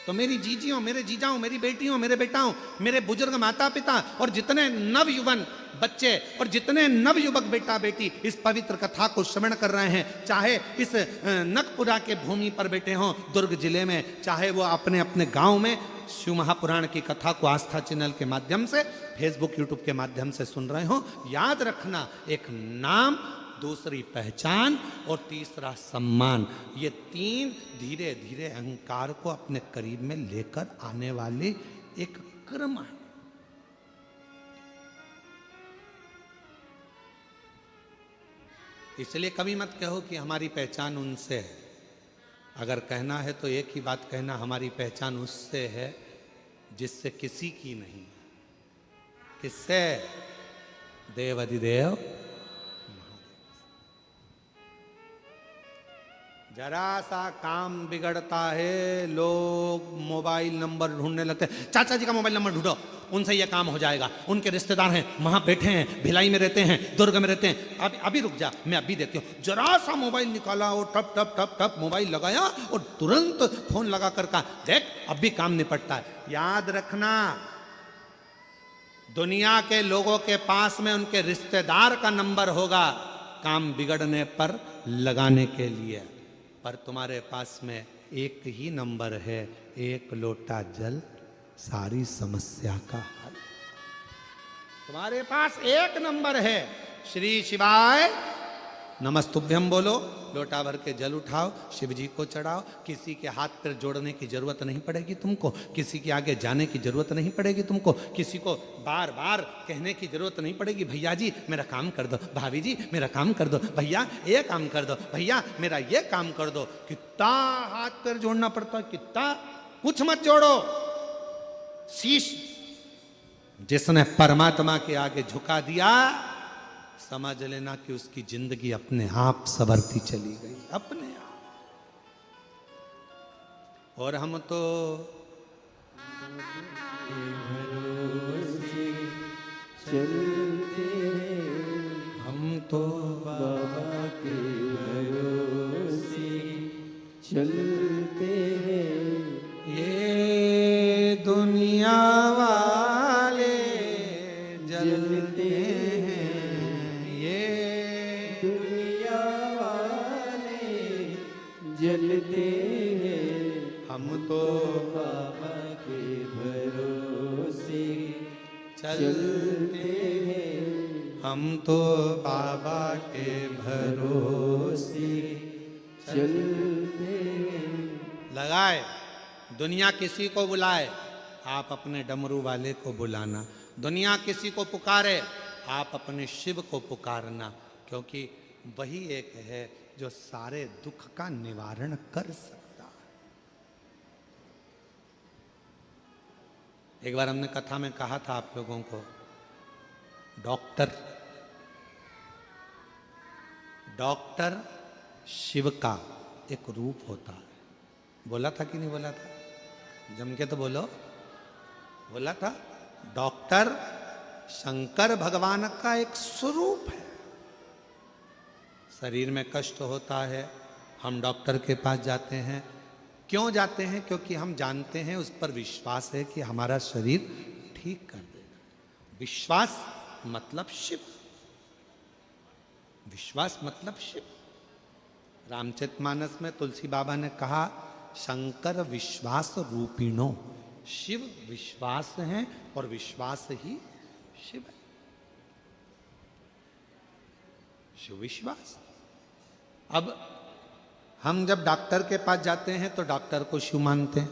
तो मेरी जीजियों, मेरे जीजाओं, मेरी बेटियों, मेरे बेटाओं, मेरे बुजुर्ग माता पिता और जितने नवयुवन बच्चे और जितने नवयुवक बेटा बेटी इस पवित्र कथा को श्रवण कर रहे हैं, चाहे इस नखपुरा के भूमि पर बैठे हों दुर्ग जिले में, चाहे वो अपने अपने गांव में शिव महापुराण की कथा को आस्था चैनल के माध्यम से, फेसबुक यूट्यूब के माध्यम से सुन रहे हो, याद रखना, एक नाम, दूसरी पहचान और तीसरा सम्मान, ये तीन धीरे धीरे अहंकार को अपने करीब में लेकर आने वाले एक क्रम है। इसलिए कभी मत कहो कि हमारी पहचान उनसे है। अगर कहना है तो एक ही बात कहना, हमारी पहचान उससे है जिससे किसी की नहीं। किससे? देव अधिदेव जरा सा काम बिगड़ता है, लोग मोबाइल नंबर ढूंढने लगते हैं। चाचा जी का मोबाइल नंबर ढूंढो, उनसे यह काम हो जाएगा, उनके रिश्तेदार हैं, वहां बैठे हैं, भिलाई में रहते हैं, दुर्ग में रहते हैं। अभी रुक जा, मैं अभी देती हूँ। जरा सा मोबाइल निकाला और टप टप टप टप मोबाइल लगाया और तुरंत फोन लगा कर कहा, देख अब भी काम निपटता है। याद रखना, दुनिया के लोगों के पास में उनके रिश्तेदार का नंबर होगा काम बिगड़ने पर लगाने के लिए, पर तुम्हारे पास में एक ही नंबर है, एक लोटा जल, सारी समस्या का हल। तुम्हारे पास एक नंबर है, श्री शिवाय नमस्तुभ्यम बोलो, लोटा भर के जल उठाओ, शिव जी को चढ़ाओ। किसी के हाथ पैर जोड़ने की जरूरत नहीं पड़ेगी तुमको, किसी के आगे जाने की जरूरत नहीं पड़ेगी तुमको, किसी को बार बार कहने की जरूरत नहीं पड़ेगी, भैया जी मेरा काम कर दो, भाभी जी मेरा काम कर दो, भैया ये काम कर दो, भैया मेरा ये काम कर दो। कितना हाथ पैर जोड़ना पड़ता है, कितना कुछ मत जोड़ो। शीश जिसने परमात्मा के आगे झुका दिया, समझ लेना कि उसकी जिंदगी अपने आप संवरती चली गई, अपने आप। और हम तो भरोसे चलते हैं, हम तो बाबा के भरोसे चलते हैं। ये दुनिया वाले जलते हैं, ये दुनिया वाले जलते हैं, हम तो बाबा के भरोसे चलते हैं, हम तो बाबा के भरोसे चलते हैं। लगाए। दुनिया किसी को बुलाए, आप अपने डमरू वाले को बुलाना। दुनिया किसी को पुकारे, आप अपने शिव को पुकारना, क्योंकि वही एक है जो सारे दुख का निवारण कर सकता है। एक बार हमने कथा में कहा था आप लोगों को, डॉक्टर शिव का एक रूप होता है। बोला था कि नहीं बोला था? जम के तो बोलो। बोला था, डॉक्टर शंकर भगवान का एक स्वरूप है। शरीर में कष्ट होता है, हम डॉक्टर के पास जाते हैं। क्यों जाते हैं? क्योंकि हम जानते हैं, उस पर विश्वास है कि हमारा शरीर ठीक कर देगा। विश्वास मतलब शिव, विश्वास मतलब शिव। रामचरितमानस में तुलसी बाबा ने कहा, शंकर विश्वास रूपिणो। शिव विश्वास है और विश्वास ही शिव है। शिव विश्वास। अब हम जब डॉक्टर के पास जाते हैं तो डॉक्टर को शिव मानते हैं।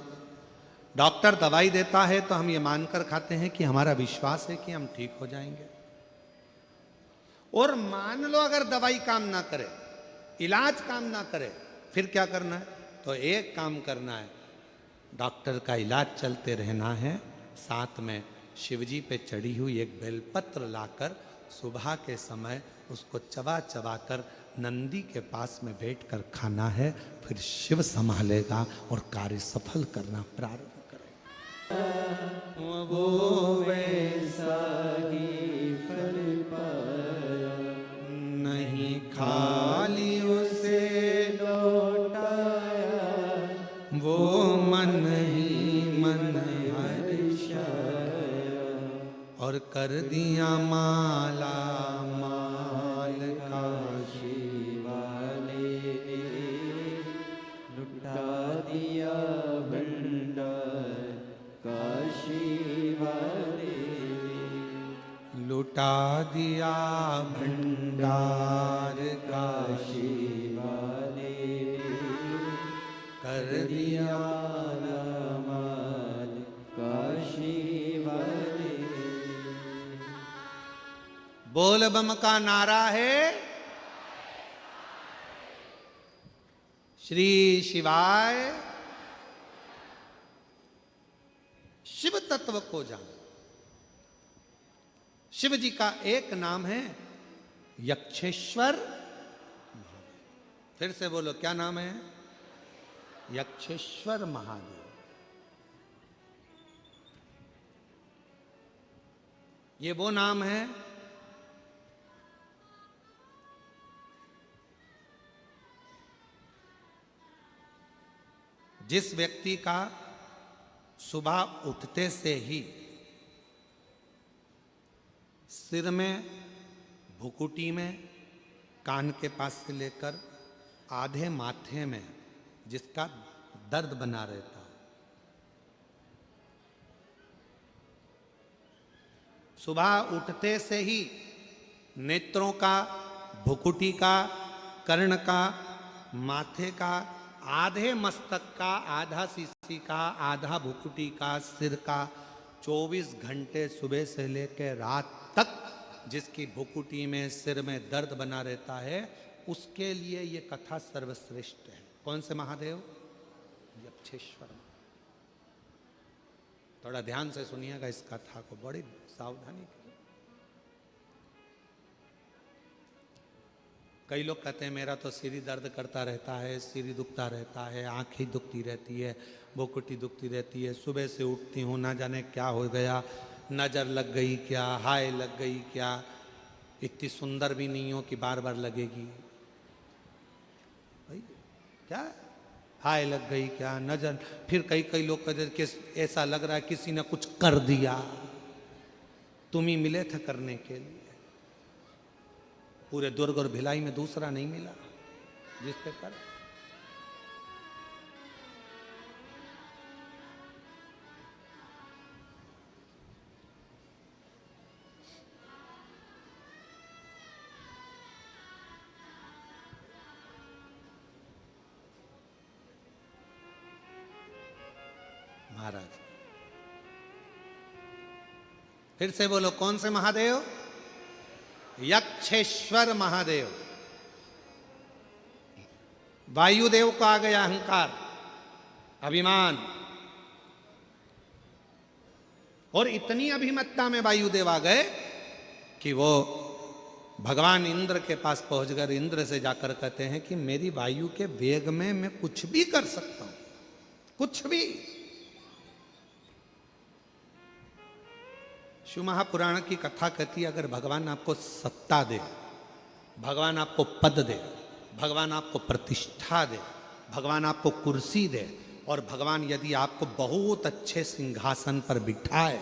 डॉक्टर दवाई देता है तो हम ये मानकर खाते हैं कि हमारा विश्वास है कि हम ठीक हो जाएंगे। और मान लो अगर दवाई काम ना करे, इलाज काम ना करे, फिर क्या करना है? तो एक काम करना है, डॉक्टर का इलाज चलते रहना है, साथ में शिवजी पे चढ़ी हुई एक बेलपत्र लाकर सुबह के समय उसको चबा चबा कर नंदी के पास में बैठकर खाना है। फिर शिव संभालेगा और कार्य सफल करना प्रारंभ करेगा। वो वैसा ही फल पाया, नहीं खाली उसे लौटाया, वो मन ही मन हर्षाया, और कर दिया माला माल का। काशी वाले ने लुटा दिया भंडार, काशी वाले ने लुटा दिया भंडार काशी, काशी वाले ने कर दिया। माल, काशी वाले ने। बोल बम का नारा है, श्री शिवाय। शिव तत्व को जानो। शिव जी का एक नाम है यक्षेश्वर। फिर से बोलो, क्या नाम है? यक्षेश्वर महादेव। ये वो नाम है जिस व्यक्ति का सुबह उठते से ही सिर में, भुकुटी में, कान के पास से लेकर आधे माथे में जिसका दर्द बना रहता, सुबह उठते से ही नेत्रों का, भुकुटी का, कर्ण का, माथे का, आधे मस्तक का, आधा सीसी का, आधा भुकुटी का, सिर का, 24 घंटे सुबह से लेकर रात तक जिसकी भुकुटी में, सिर में दर्द बना रहता है, उसके लिए ये कथा सर्वश्रेष्ठ है। कौन से महादेव? यक्षेश्वर। थोड़ा ध्यान से सुनिएगा इस कथा को, बड़ी सावधानी के। कई लोग कहते हैं मेरा तो सिर ही दर्द करता रहता है, सिर ही दुखता रहता है, आँखें दुखती रहती है, बोकुटी दुखती रहती है, सुबह से उठती हूँ ना जाने क्या हो गया, नज़र लग गई क्या, हाय लग गई क्या, इतनी सुंदर भी नहीं हो कि बार बार लगेगी। भाई क्या हाय लग गई क्या, नज़र। फिर कई लोग कहते कि ऐसा लग रहा है किसी ने कुछ कर दिया, तुम ही मिले थे करने के लिए। पूरे दुर्ग और भिलाई में दूसरा नहीं मिला जिस पे कर। महाराज फिर से बोलो, कौन से महादेव? यक्षेश्वर महादेव। वायुदेव को आ गया अहंकार, अभिमान, और इतनी अभिमत्ता में वायुदेव आ गए कि वो भगवान इंद्र के पास पहुंचकर इंद्र से जाकर कहते हैं कि मेरी वायु के वेग में मैं कुछ भी कर सकता हूं, कुछ भी। शिव महापुराण की कथा कहती है अगर भगवान आपको सत्ता दे, भगवान आपको पद दे, भगवान आपको प्रतिष्ठा दे, भगवान आपको कुर्सी दे, और भगवान यदि आपको बहुत अच्छे सिंहासन पर बिठाए,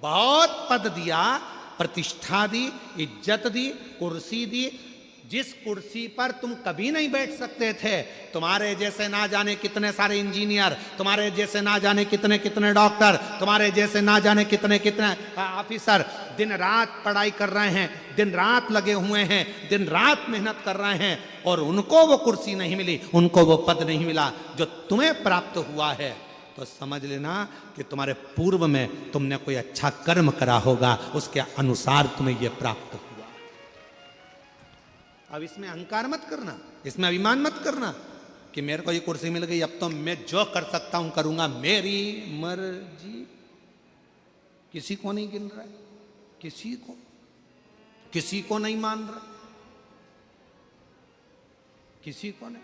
बहुत पद दिया, प्रतिष्ठा दी, इज्जत दी, कुर्सी दी, जिस कुर्सी पर तुम कभी नहीं बैठ सकते थे, तुम्हारे जैसे ना जाने कितने सारे इंजीनियर, तुम्हारे जैसे ना जाने कितने कितने डॉक्टर, तुम्हारे जैसे ना जाने कितने कितने ऑफिसर दिन रात पढ़ाई कर रहे हैं, दिन रात लगे हुए हैं, दिन रात मेहनत कर रहे हैं, और उनको वो कुर्सी नहीं मिली, उनको वो पद नहीं मिला जो तुम्हें प्राप्त हुआ है, तो समझ लेना कि तुम्हारे पूर्व में तुमने कोई अच्छा कर्म करा होगा, उसके अनुसार तुम्हें यह प्राप्त हुआ। अब इसमें अहंकार मत करना, इसमें अभिमान मत करना कि मेरे को ये कुर्सी मिल गई, अब तो मैं जो कर सकता हूं करूंगा, मेरी मर्जी। किसी को नहीं गिन रहा है, किसी को नहीं मान रहा, किसी को नहीं।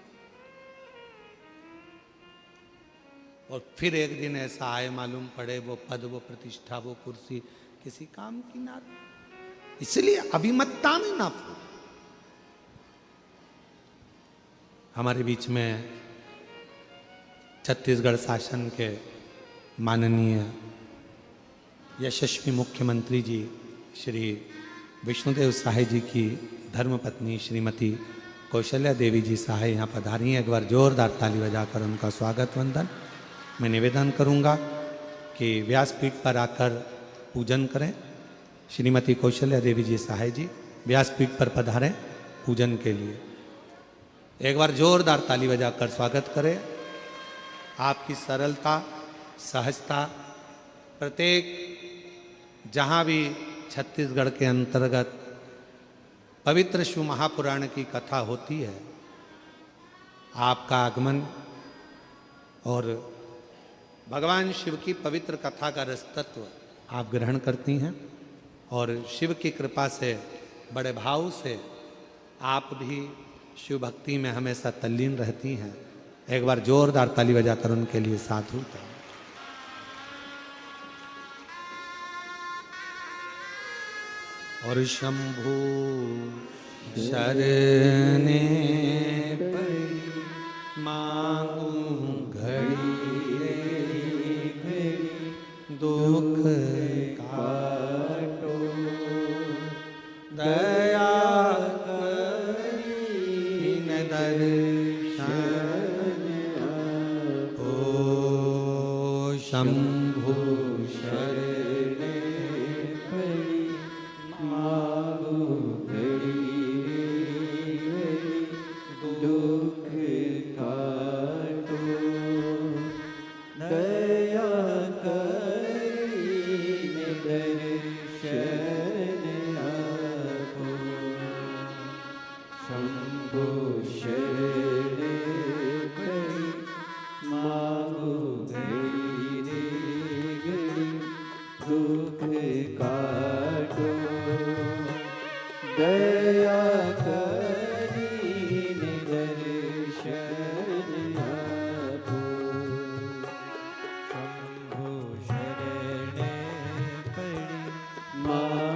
और फिर एक दिन ऐसा आए मालूम पड़े वो पद, वो प्रतिष्ठा, वो कुर्सी किसी काम की ना। इसलिए अभिमत्ता में ना फूल। हमारे बीच में छत्तीसगढ़ शासन के माननीय यशस्वी मुख्यमंत्री जी श्री विष्णुदेव सहाय जी की धर्मपत्नी श्रीमती कौशल्या देवी जी सहाय यहाँ पधारी हैं। एक बार जोरदार ताली बजाकर उनका स्वागत वंदन मैं निवेदन करूँगा कि व्यासपीठ पर आकर पूजन करें। श्रीमती कौशल्या देवी जी सहाय जी व्यासपीठ पर पधारें पूजन के लिए। एक बार जोरदार ताली बजाकर स्वागत करें। आपकी सरलता, सहजता, प्रत्येक जहाँ भी छत्तीसगढ़ के अंतर्गत पवित्र शिव महापुराण की कथा होती है, आपका आगमन और भगवान शिव की पवित्र कथा का रसतत्व आप ग्रहण करती हैं, और शिव की कृपा से बड़े भाव से आप भी शिव भक्ति में हमेशा तल्लीन रहती हैं। एक बार जोरदार ताली बजाकर उनके लिए साधु करें। और शंभु शरणे पड़ी मांगू घड़ी दुख काटो दया करीन दर्शन ओ शंभु शरणे पड़ी मांगू दुख काटो दया करीन दर्शन आपो शंभु शरणे पड़ी मांगो घड़ी रे घड़ी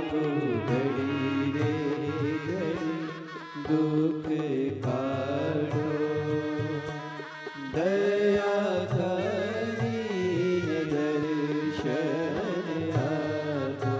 मांगो घड़ी रे घड़ी दुख काटो दया करीने दर्शन आपो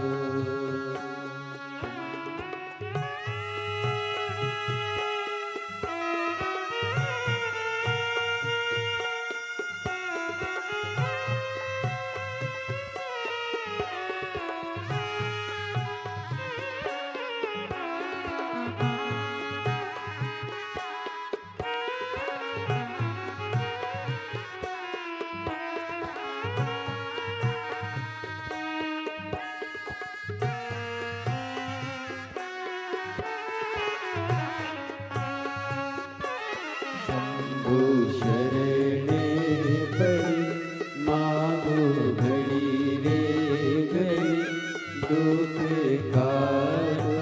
शंभु शरणे पड़ी मांगो घड़ी रे घड़ी दुख काटो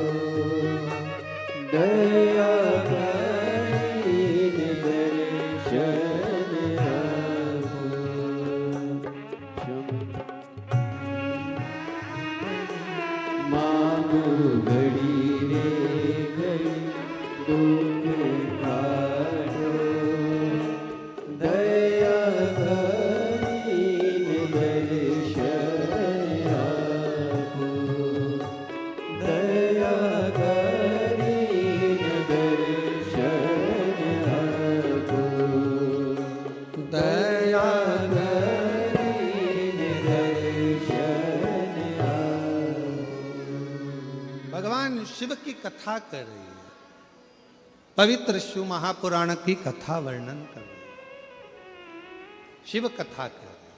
दया करीने दर्शन आपो मांगो घड़ी रे घड़ी दुख काटो दया करीने दर्शन आपो दया करीने दर्शन आपो दया करीने दर्शन आपो भगवान शिव की कथा कर रही है, पवित्र शिव महापुराण की कथा वर्णन कर रही है, शिव कथा कर रही है।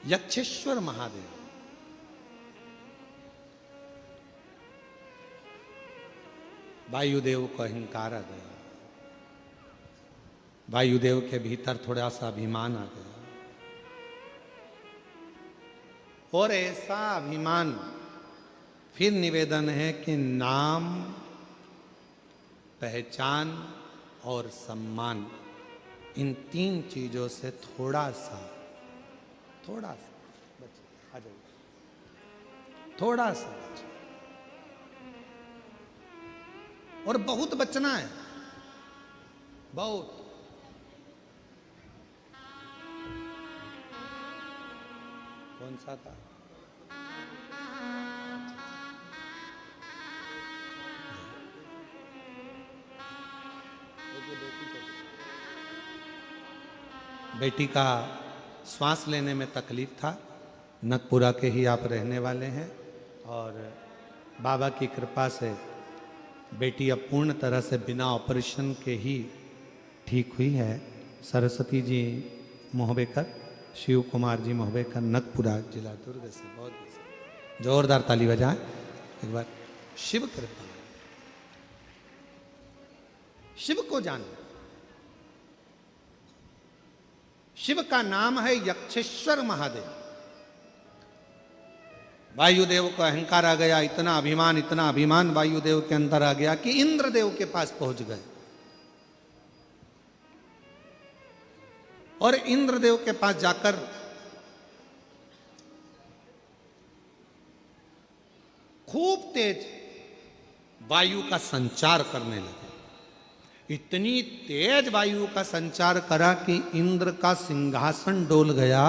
यक्षेश्वर महादेव वायुदेव को अहंकार आ गया, वायुदेव के भीतर थोड़ा सा अभिमान आ गया और ऐसा अभिमान फिर निवेदन है कि नाम, पहचान और सम्मान इन तीन चीजों से थोड़ा सा बचे, आ जाओ, थोड़ा सा बचे और बहुत बचना है, बहुत। कौन सा था? बेटी का श्वास लेने में तकलीफ था, नगपुरा के ही आप रहने वाले हैं और बाबा की कृपा से बेटी अब पूर्ण तरह से बिना ऑपरेशन के ही ठीक हुई है। सरस्वती जी मोहबेकर, शिव कुमार जी मोहबेकर, नगपुरा जिला दुर्ग से। बहुत जोरदार ताली बजाएं एक बार। शिव कृपा, शिव को जानो। शिव का नाम है यक्षेश्वर महादेव। वायुदेव को अहंकार आ गया, इतना अभिमान वायुदेव के अंदर आ गया कि इंद्रदेव के पास पहुंच गए और इंद्रदेव के पास जाकर खूब तेज वायु का संचार करने लगे। इतनी तेज वायु का संचार करा कि इंद्र का सिंहासन डोल गया।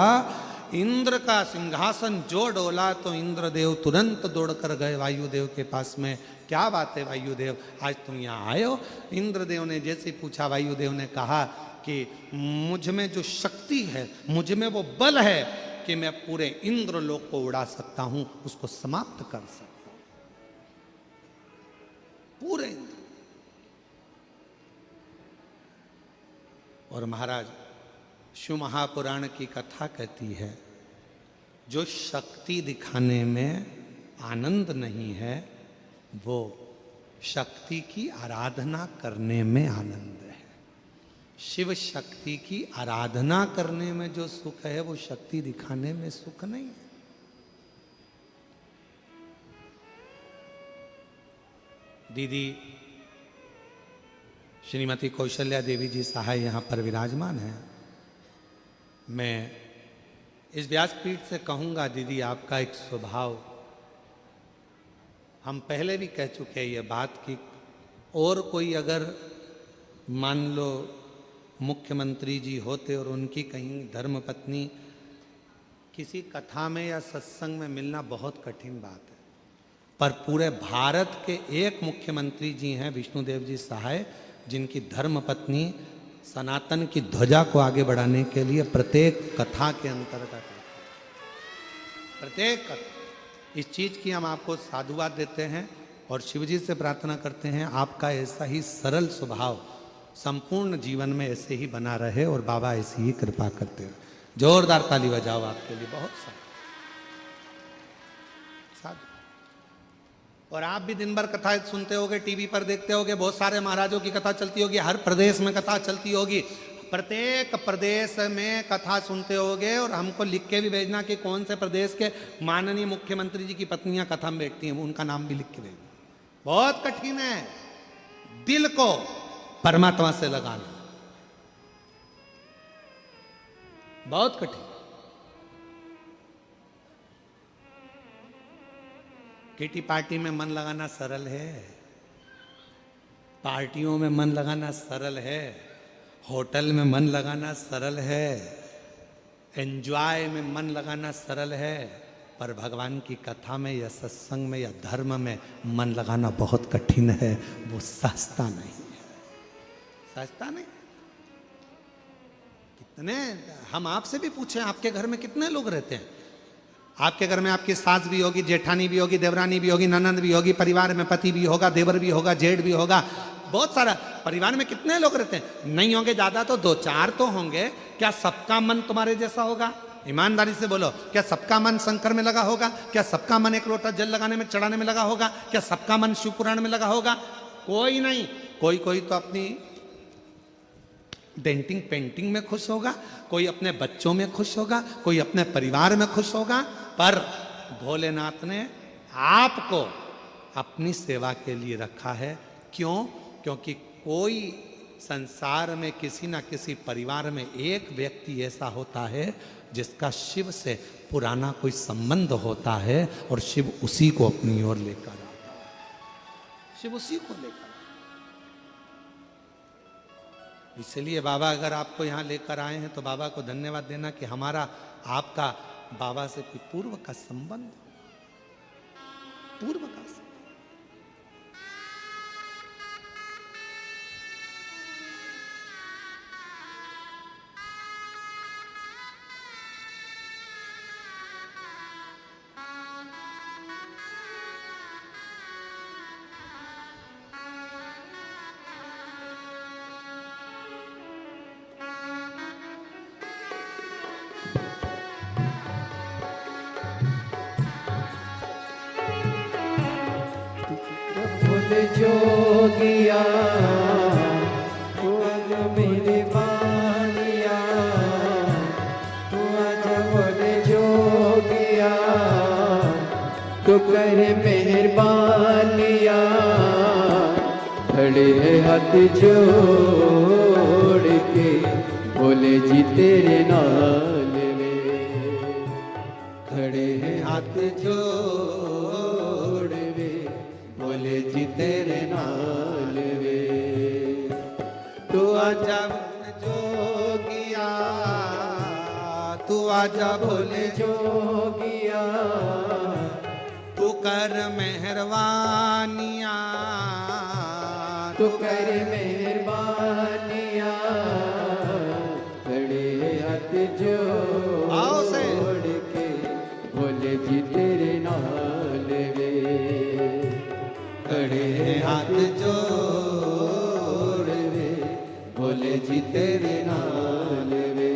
इंद्र का सिंहासन जो डोला तो इंद्रदेव तुरंत दौड़कर गए वायुदेव के पास में। क्या बात है वायुदेव, आज तुम यहाँ आए हो? इंद्रदेव ने जैसे पूछा, वायुदेव ने कहा कि मुझ में जो शक्ति है, मुझ में वो बल है कि मैं पूरे इंद्रलोक को उड़ा सकता हूं, उसको समाप्त कर सकता हूं, पूरे इंद्र। और महाराज शिव महापुराण की कथा कहती है, जो शक्ति दिखाने में आनंद नहीं है वो शक्ति की आराधना करने में आनंद है। शिव शक्ति की आराधना करने में जो सुख है वो शक्ति दिखाने में सुख नहीं है। दीदी श्रीमती कौशल्या देवी जी सहाय यहाँ पर विराजमान हैं। मैं इस व्यासपीठ से कहूँगा दीदी आपका एक स्वभाव, हम पहले भी कह चुके हैं ये बात कि और कोई अगर मान लो मुख्यमंत्री जी होते और उनकी कहीं धर्मपत्नी किसी कथा में या सत्संग में मिलना बहुत कठिन बात है, पर पूरे भारत के एक मुख्यमंत्री जी हैं विष्णुदेव जी सहाय, जिनकी धर्मपत्नी सनातन की ध्वजा को आगे बढ़ाने के लिए प्रत्येक कथा के अंतर्गत आती है। प्रत्येक कथा, इस चीज की हम आपको साधुवाद देते हैं और शिवजी से प्रार्थना करते हैं आपका ऐसा ही सरल स्वभाव संपूर्ण जीवन में ऐसे ही बना रहे और बाबा ऐसी ही कृपा करते रहे। जोरदार ताली बजाओ आपके लिए, बहुत साधु। और आप भी दिन भर कथा सुनते होगे, टीवी पर देखते होगे, बहुत सारे महाराजों की कथा चलती होगी, हर प्रदेश में कथा चलती होगी, प्रत्येक प्रदेश में कथा सुनते होगे और हमको लिख के भी भेजना कि कौन से प्रदेश के माननीय मुख्यमंत्री जी की पत्नियां कथा में बैठती हैं, उनका नाम भी लिख के भेजना। बहुत कठिन है दिल को परमात्मा से लगाना, बहुत कठिन। किटी पार्टी में मन लगाना सरल है, पार्टियों में मन लगाना सरल है, होटल में मन लगाना सरल है, एंजॉय में मन लगाना सरल है, पर भगवान की कथा में या सत्संग में या धर्म में मन लगाना बहुत कठिन है। वो सस्ता नहीं है, सस्ता नहीं। कितने, हम आपसे भी पूछें आपके घर में कितने लोग रहते हैं? आपके घर में आपकी सास भी होगी, जेठानी भी होगी, देवरानी भी होगी, ननंद भी होगी, परिवार में पति भी होगा, देवर भी होगा, जेठ भी होगा, बहुत सारा। परिवार में कितने लोग रहते हैं? नहीं होंगे ज्यादा तो 2-4 तो होंगे। क्या सबका मन तुम्हारे जैसा होगा? ईमानदारी से बोलो, क्या सबका मन शंकर में लगा होगा? क्या सबका मन एक लोटा जल लगाने में, चढ़ाने में लगा होगा? क्या सबका मन शिव पुराण में लगा होगा? कोई नहीं। कोई कोई तो अपनी डेंटिंग पेंटिंग में खुश होगा, कोई अपने बच्चों में खुश होगा, कोई अपने परिवार में खुश होगा, पर भोलेनाथ ने आपको अपनी सेवा के लिए रखा है। क्यों? क्योंकि कोई संसार में किसी ना किसी परिवार में एक व्यक्ति ऐसा होता है जिसका शिव से पुराना कोई संबंध होता है और शिव उसी को अपनी ओर लेकर आता है, शिव उसी को लेकर। इसलिए बाबा अगर आपको यहाँ लेकर आए हैं तो बाबा को धन्यवाद देना कि हमारा आपका बाबा से कोई पूर्व का संबंध, पूर्व का संबंध। जोगिया तू आज मेरे बानिया, तू आज बोले जोगिया तू कर मेहरबानिया, खड़े है हाथ जोड़ के बोले जी तेरे नाल वे, खड़े है हाथ जोड़ वे बोले जी तेरे नाल वे, तू आजा जोगिया, तू आजा बोले जोगिया, तू कर मेहरबानिया, तू कर मेहरबानिया, खड़े हाथ जोड़ के बोले जी तेरे नाल वे, खड़े हाथ जोड़ वे बोले जी तेरे नाल वे।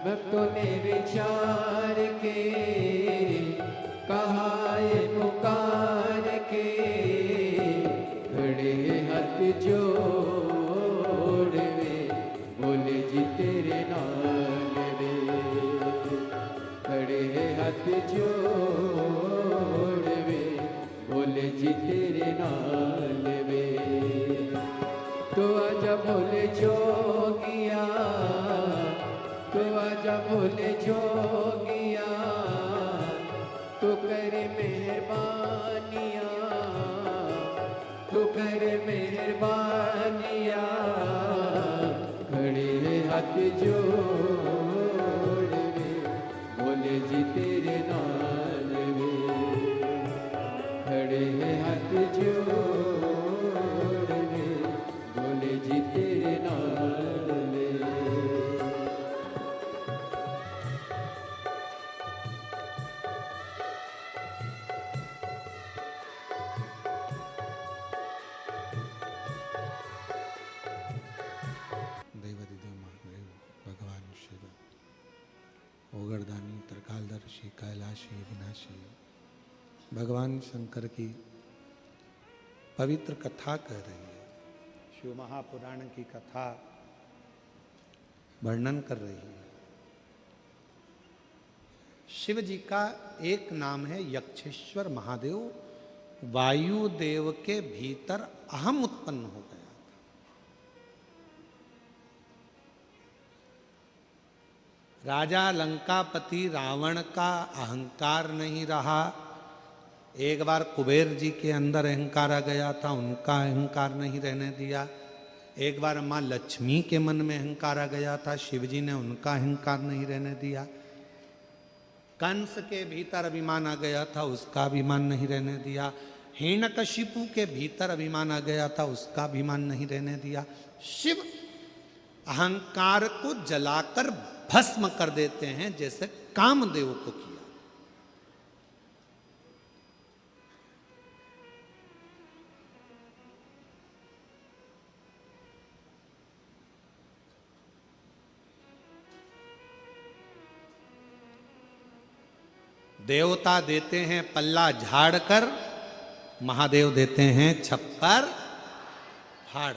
भक्तों ने विचार के कहा ये पुकार के, खड़े हाथ जोड़ वे बोले जी तेरे नाल वे, खड़े हाथ जोड़ वे बोले जी तेरे नाल वे। तो आजा बोले जोगिया, तो आजा बोले जोगिया, तू करे मेहरबानिया, तू करे मेहरबानिया, खड़े हाथ जोड़ वे बोले जी तेरे नाल वे, खड़े हाथ जोड़ वे बोले जी तेरे नाल वे। देवादिदेव महादेव भगवान शिव ओगरदानी त्रिकालदर्शी कैलाशी विनाशी भगवान शंकर की पवित्र कथा कह रही है। शिव महापुराण की कथा वर्णन कर रही है। शिव जी का एक नाम है यक्षेश्वर महादेव। वायुदेव के भीतर अहम उत्पन्न हो गया। राजा लंकापति रावण का अहंकार नहीं रहा। एक बार कुबेर जी के अंदर अहंकार आ गया था, उनका अहंकार नहीं रहने दिया। एक बार माँ लक्ष्मी के मन में अहंकार आ गया था, शिव जी ने उनका अहंकार नहीं रहने दिया। कंस के भीतर अभिमान आ गया था, उसका अभिमान नहीं रहने दिया। हिरण्यकशिपु के भीतर अभिमान आ गया था, उसका अभिमान नहीं रहने दिया। शिव अहंकार को जलाकर भस्म कर देते हैं, जैसे कामदेव को किया। देवता देते हैं पल्ला झाड़कर, महादेव देते हैं छप्पर फाड़।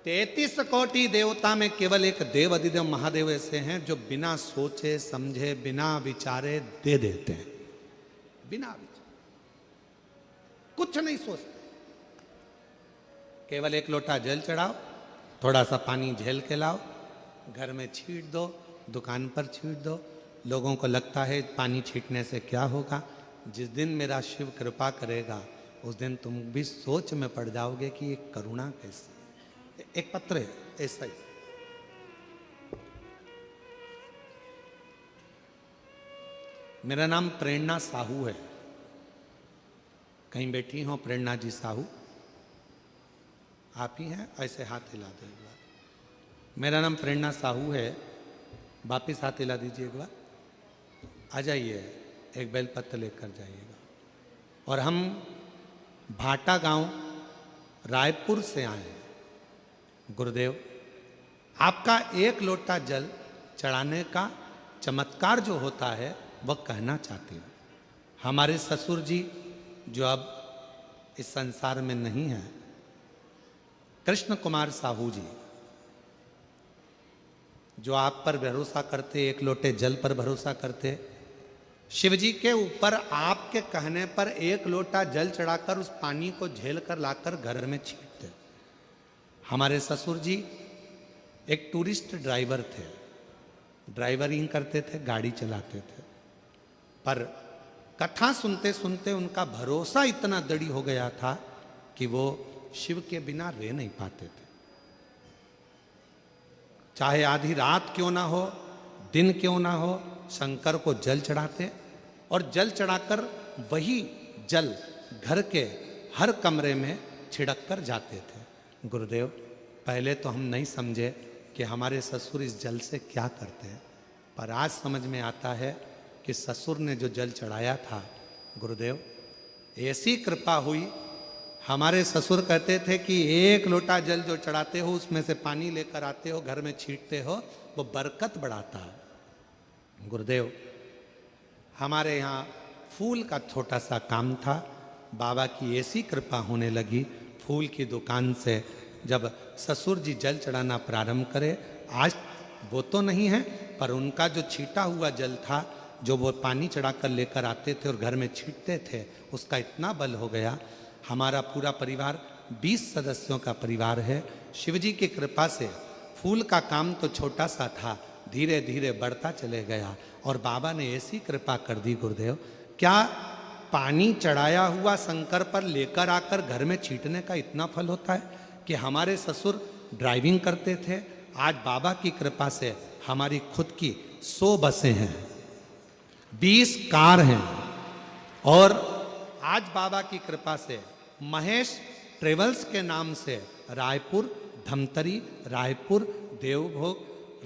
33 कोटि देवता में केवल एक देव अधिदेव महादेव ऐसे हैं जो बिना सोचे समझे बिना विचारे दे देते हैं। बिना विचारे कुछ नहीं सोचते, केवल एक लोटा जल चढ़ाओ, थोड़ा सा पानी झेल के लाओ, घर में छीट दो, दुकान पर छीट दो। लोगों को लगता है पानी छीटने से क्या होगा। जिस दिन मेरा शिव कृपा करेगा उस दिन तुम भी सोच में पड़ जाओगे कि ये करुणा कैसी। एक पत्र है ऐसा ही। मेरा नाम प्रेरणा साहू है। कहीं बैठी हो प्रेरणा जी साहू? आप ही हैं? ऐसे हाथ हिला दो एक बार। मेरा नाम प्रेरणा साहू है। वापिस हाथ हिला दीजिए एक बार। आ जाइए, एक बेलपत्र लेकर जाइएगा। और हम भाटा गांव रायपुर से आए हैं। गुरुदेव, आपका एक लोटा जल चढ़ाने का चमत्कार जो होता है वह कहना चाहती हूँ। हमारे ससुर जी जो अब इस संसार में नहीं है, कृष्ण कुमार साहू जी, जो आप पर भरोसा करते, एक लोटे जल पर भरोसा करते, शिव जी के ऊपर आपके कहने पर एक लोटा जल चढ़ाकर उस पानी को झेल कर लाकर घर में छींटते। हमारे ससुर जी एक टूरिस्ट ड्राइवर थे, ड्राइवरिंग करते थे, गाड़ी चलाते थे। पर कथा सुनते सुनते उनका भरोसा इतना दृढ़ हो गया था कि वो शिव के बिना रह नहीं पाते थे। चाहे आधी रात क्यों ना हो, दिन क्यों ना हो, शंकर को जल चढ़ाते और जल चढ़ाकर वही जल घर के हर कमरे में छिड़क कर जाते थे। गुरुदेव, पहले तो हम नहीं समझे कि हमारे ससुर इस जल से क्या करते हैं, पर आज समझ में आता है कि ससुर ने जो जल चढ़ाया था, गुरुदेव, ऐसी कृपा हुई, हमारे ससुर कहते थे कि एक लोटा जल जो चढ़ाते हो उसमें से पानी लेकर आते हो, घर में छींटते हो, वो बरकत बढ़ाता है। गुरुदेव, हमारे यहाँ फूल का छोटा सा काम था, बाबा की ऐसी कृपा होने लगी, फूल की दुकान से जब ससुर जी जल चढ़ाना प्रारंभ करे, आज वो तो नहीं है पर उनका जो छीटा हुआ जल था, जो वो पानी चढ़ाकर लेकर आते थे और घर में छींटते थे, उसका इतना बल हो गया। हमारा पूरा परिवार 20 सदस्यों का परिवार है। शिवजी की कृपा से फूल का काम तो छोटा सा था, धीरे धीरे बढ़ता चले गया और बाबा ने ऐसी कृपा कर दी। गुरुदेव, क्या पानी चढ़ाया हुआ शंकर पर लेकर आकर घर में छींटने का इतना फल होता है कि हमारे ससुर ड्राइविंग करते थे, आज बाबा की कृपा से हमारी खुद की 100 बसें हैं, 20 कार हैं और आज बाबा की कृपा से महेश ट्रेवल्स के नाम से रायपुर, धमतरी, रायपुर, देवभोग,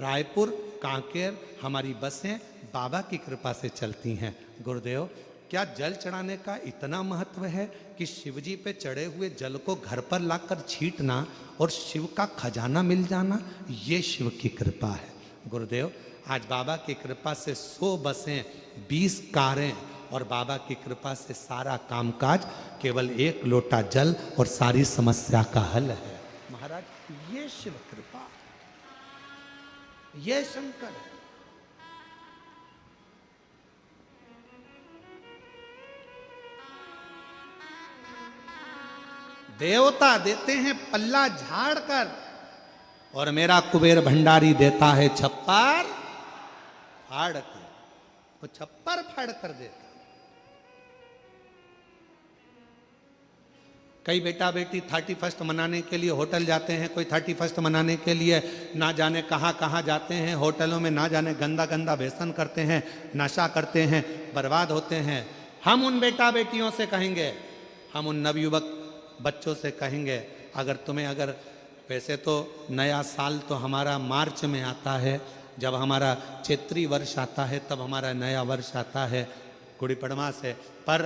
रायपुर, कांकेर हमारी बसें बाबा की कृपा से चलती हैं। गुरुदेव, क्या जल चढ़ाने का इतना महत्व है कि शिवजी पे चढ़े हुए जल को घर पर लाकर छींटना और शिव का खजाना मिल जाना, ये शिव की कृपा है। गुरुदेव, आज बाबा की कृपा से 100 बसें, 20 कारें और बाबा की कृपा से सारा कामकाज केवल एक लोटा जल और सारी समस्या का हल है। महाराज, ये शिव कृपा, ये शंकर है। देवता देते हैं पल्ला झाड़ कर और मेरा कुबेर भंडारी देता है छप्पर फाड़ कर। वो छप्पर फाड़ कर देता। कई बेटा बेटी 31st मनाने के लिए होटल जाते हैं, कोई 31st मनाने के लिए ना जाने कहाँ कहाँ जाते हैं, होटलों में ना जाने गंदा गंदा व्यसन करते हैं, नशा करते हैं, बर्बाद होते हैं। हम उन बेटा बेटियों से कहेंगे, हम उन नवयुवक बच्चों से कहेंगे, अगर वैसे तो नया साल तो हमारा मार्च में आता है, जब हमारा चैत्री वर्ष आता है तब हमारा नया वर्ष आता है गुड़ी पड़वा से, पर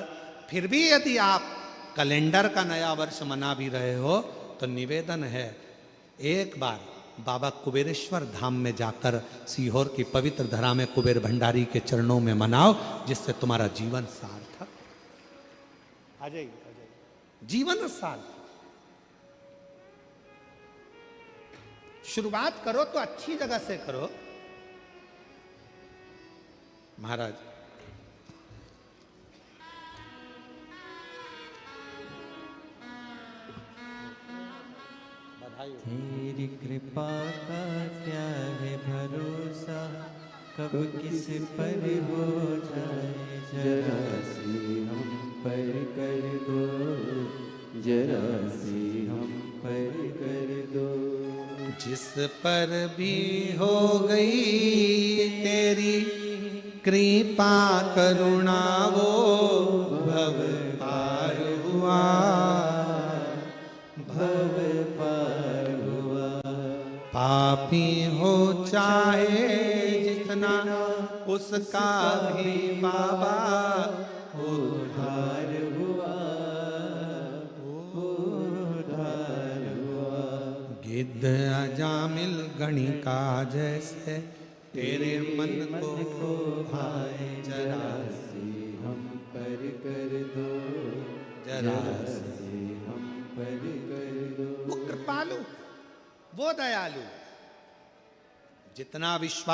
फिर भी यदि आप कैलेंडर का नया वर्ष मना भी रहे हो तो निवेदन है, एक बार बाबा कुबेरेश्वर धाम में जाकर सीहोर की पवित्र धरा में कुबेर भंडारी के चरणों में मनाओ, जिससे तुम्हारा जीवन सार्थक आ जाइए, जीवन सार्थक। शुरुआत करो तो अच्छी जगह से करो। महाराज, तेरी कृपा का क्या है भरोसा, कब किस पर हो जाए, जरा सी हम पर कर दो, जरा सी हम पर कर दो। जिस पर भी हो गई तेरी कृपा करुणा, वो भव पार हुआ, भव पार हुआ। पापी हो चाहे जितना, उसका भी बाबा उद्धार हुआ, उद्धार हुआ। गिद्ध अजामिल गणिका जैसे तेरे मन को भाए, जरा सी हम पर कर दो, जरा सी हम पर कर दो। वो कृपालु, वो दयालु, जितना विश्वास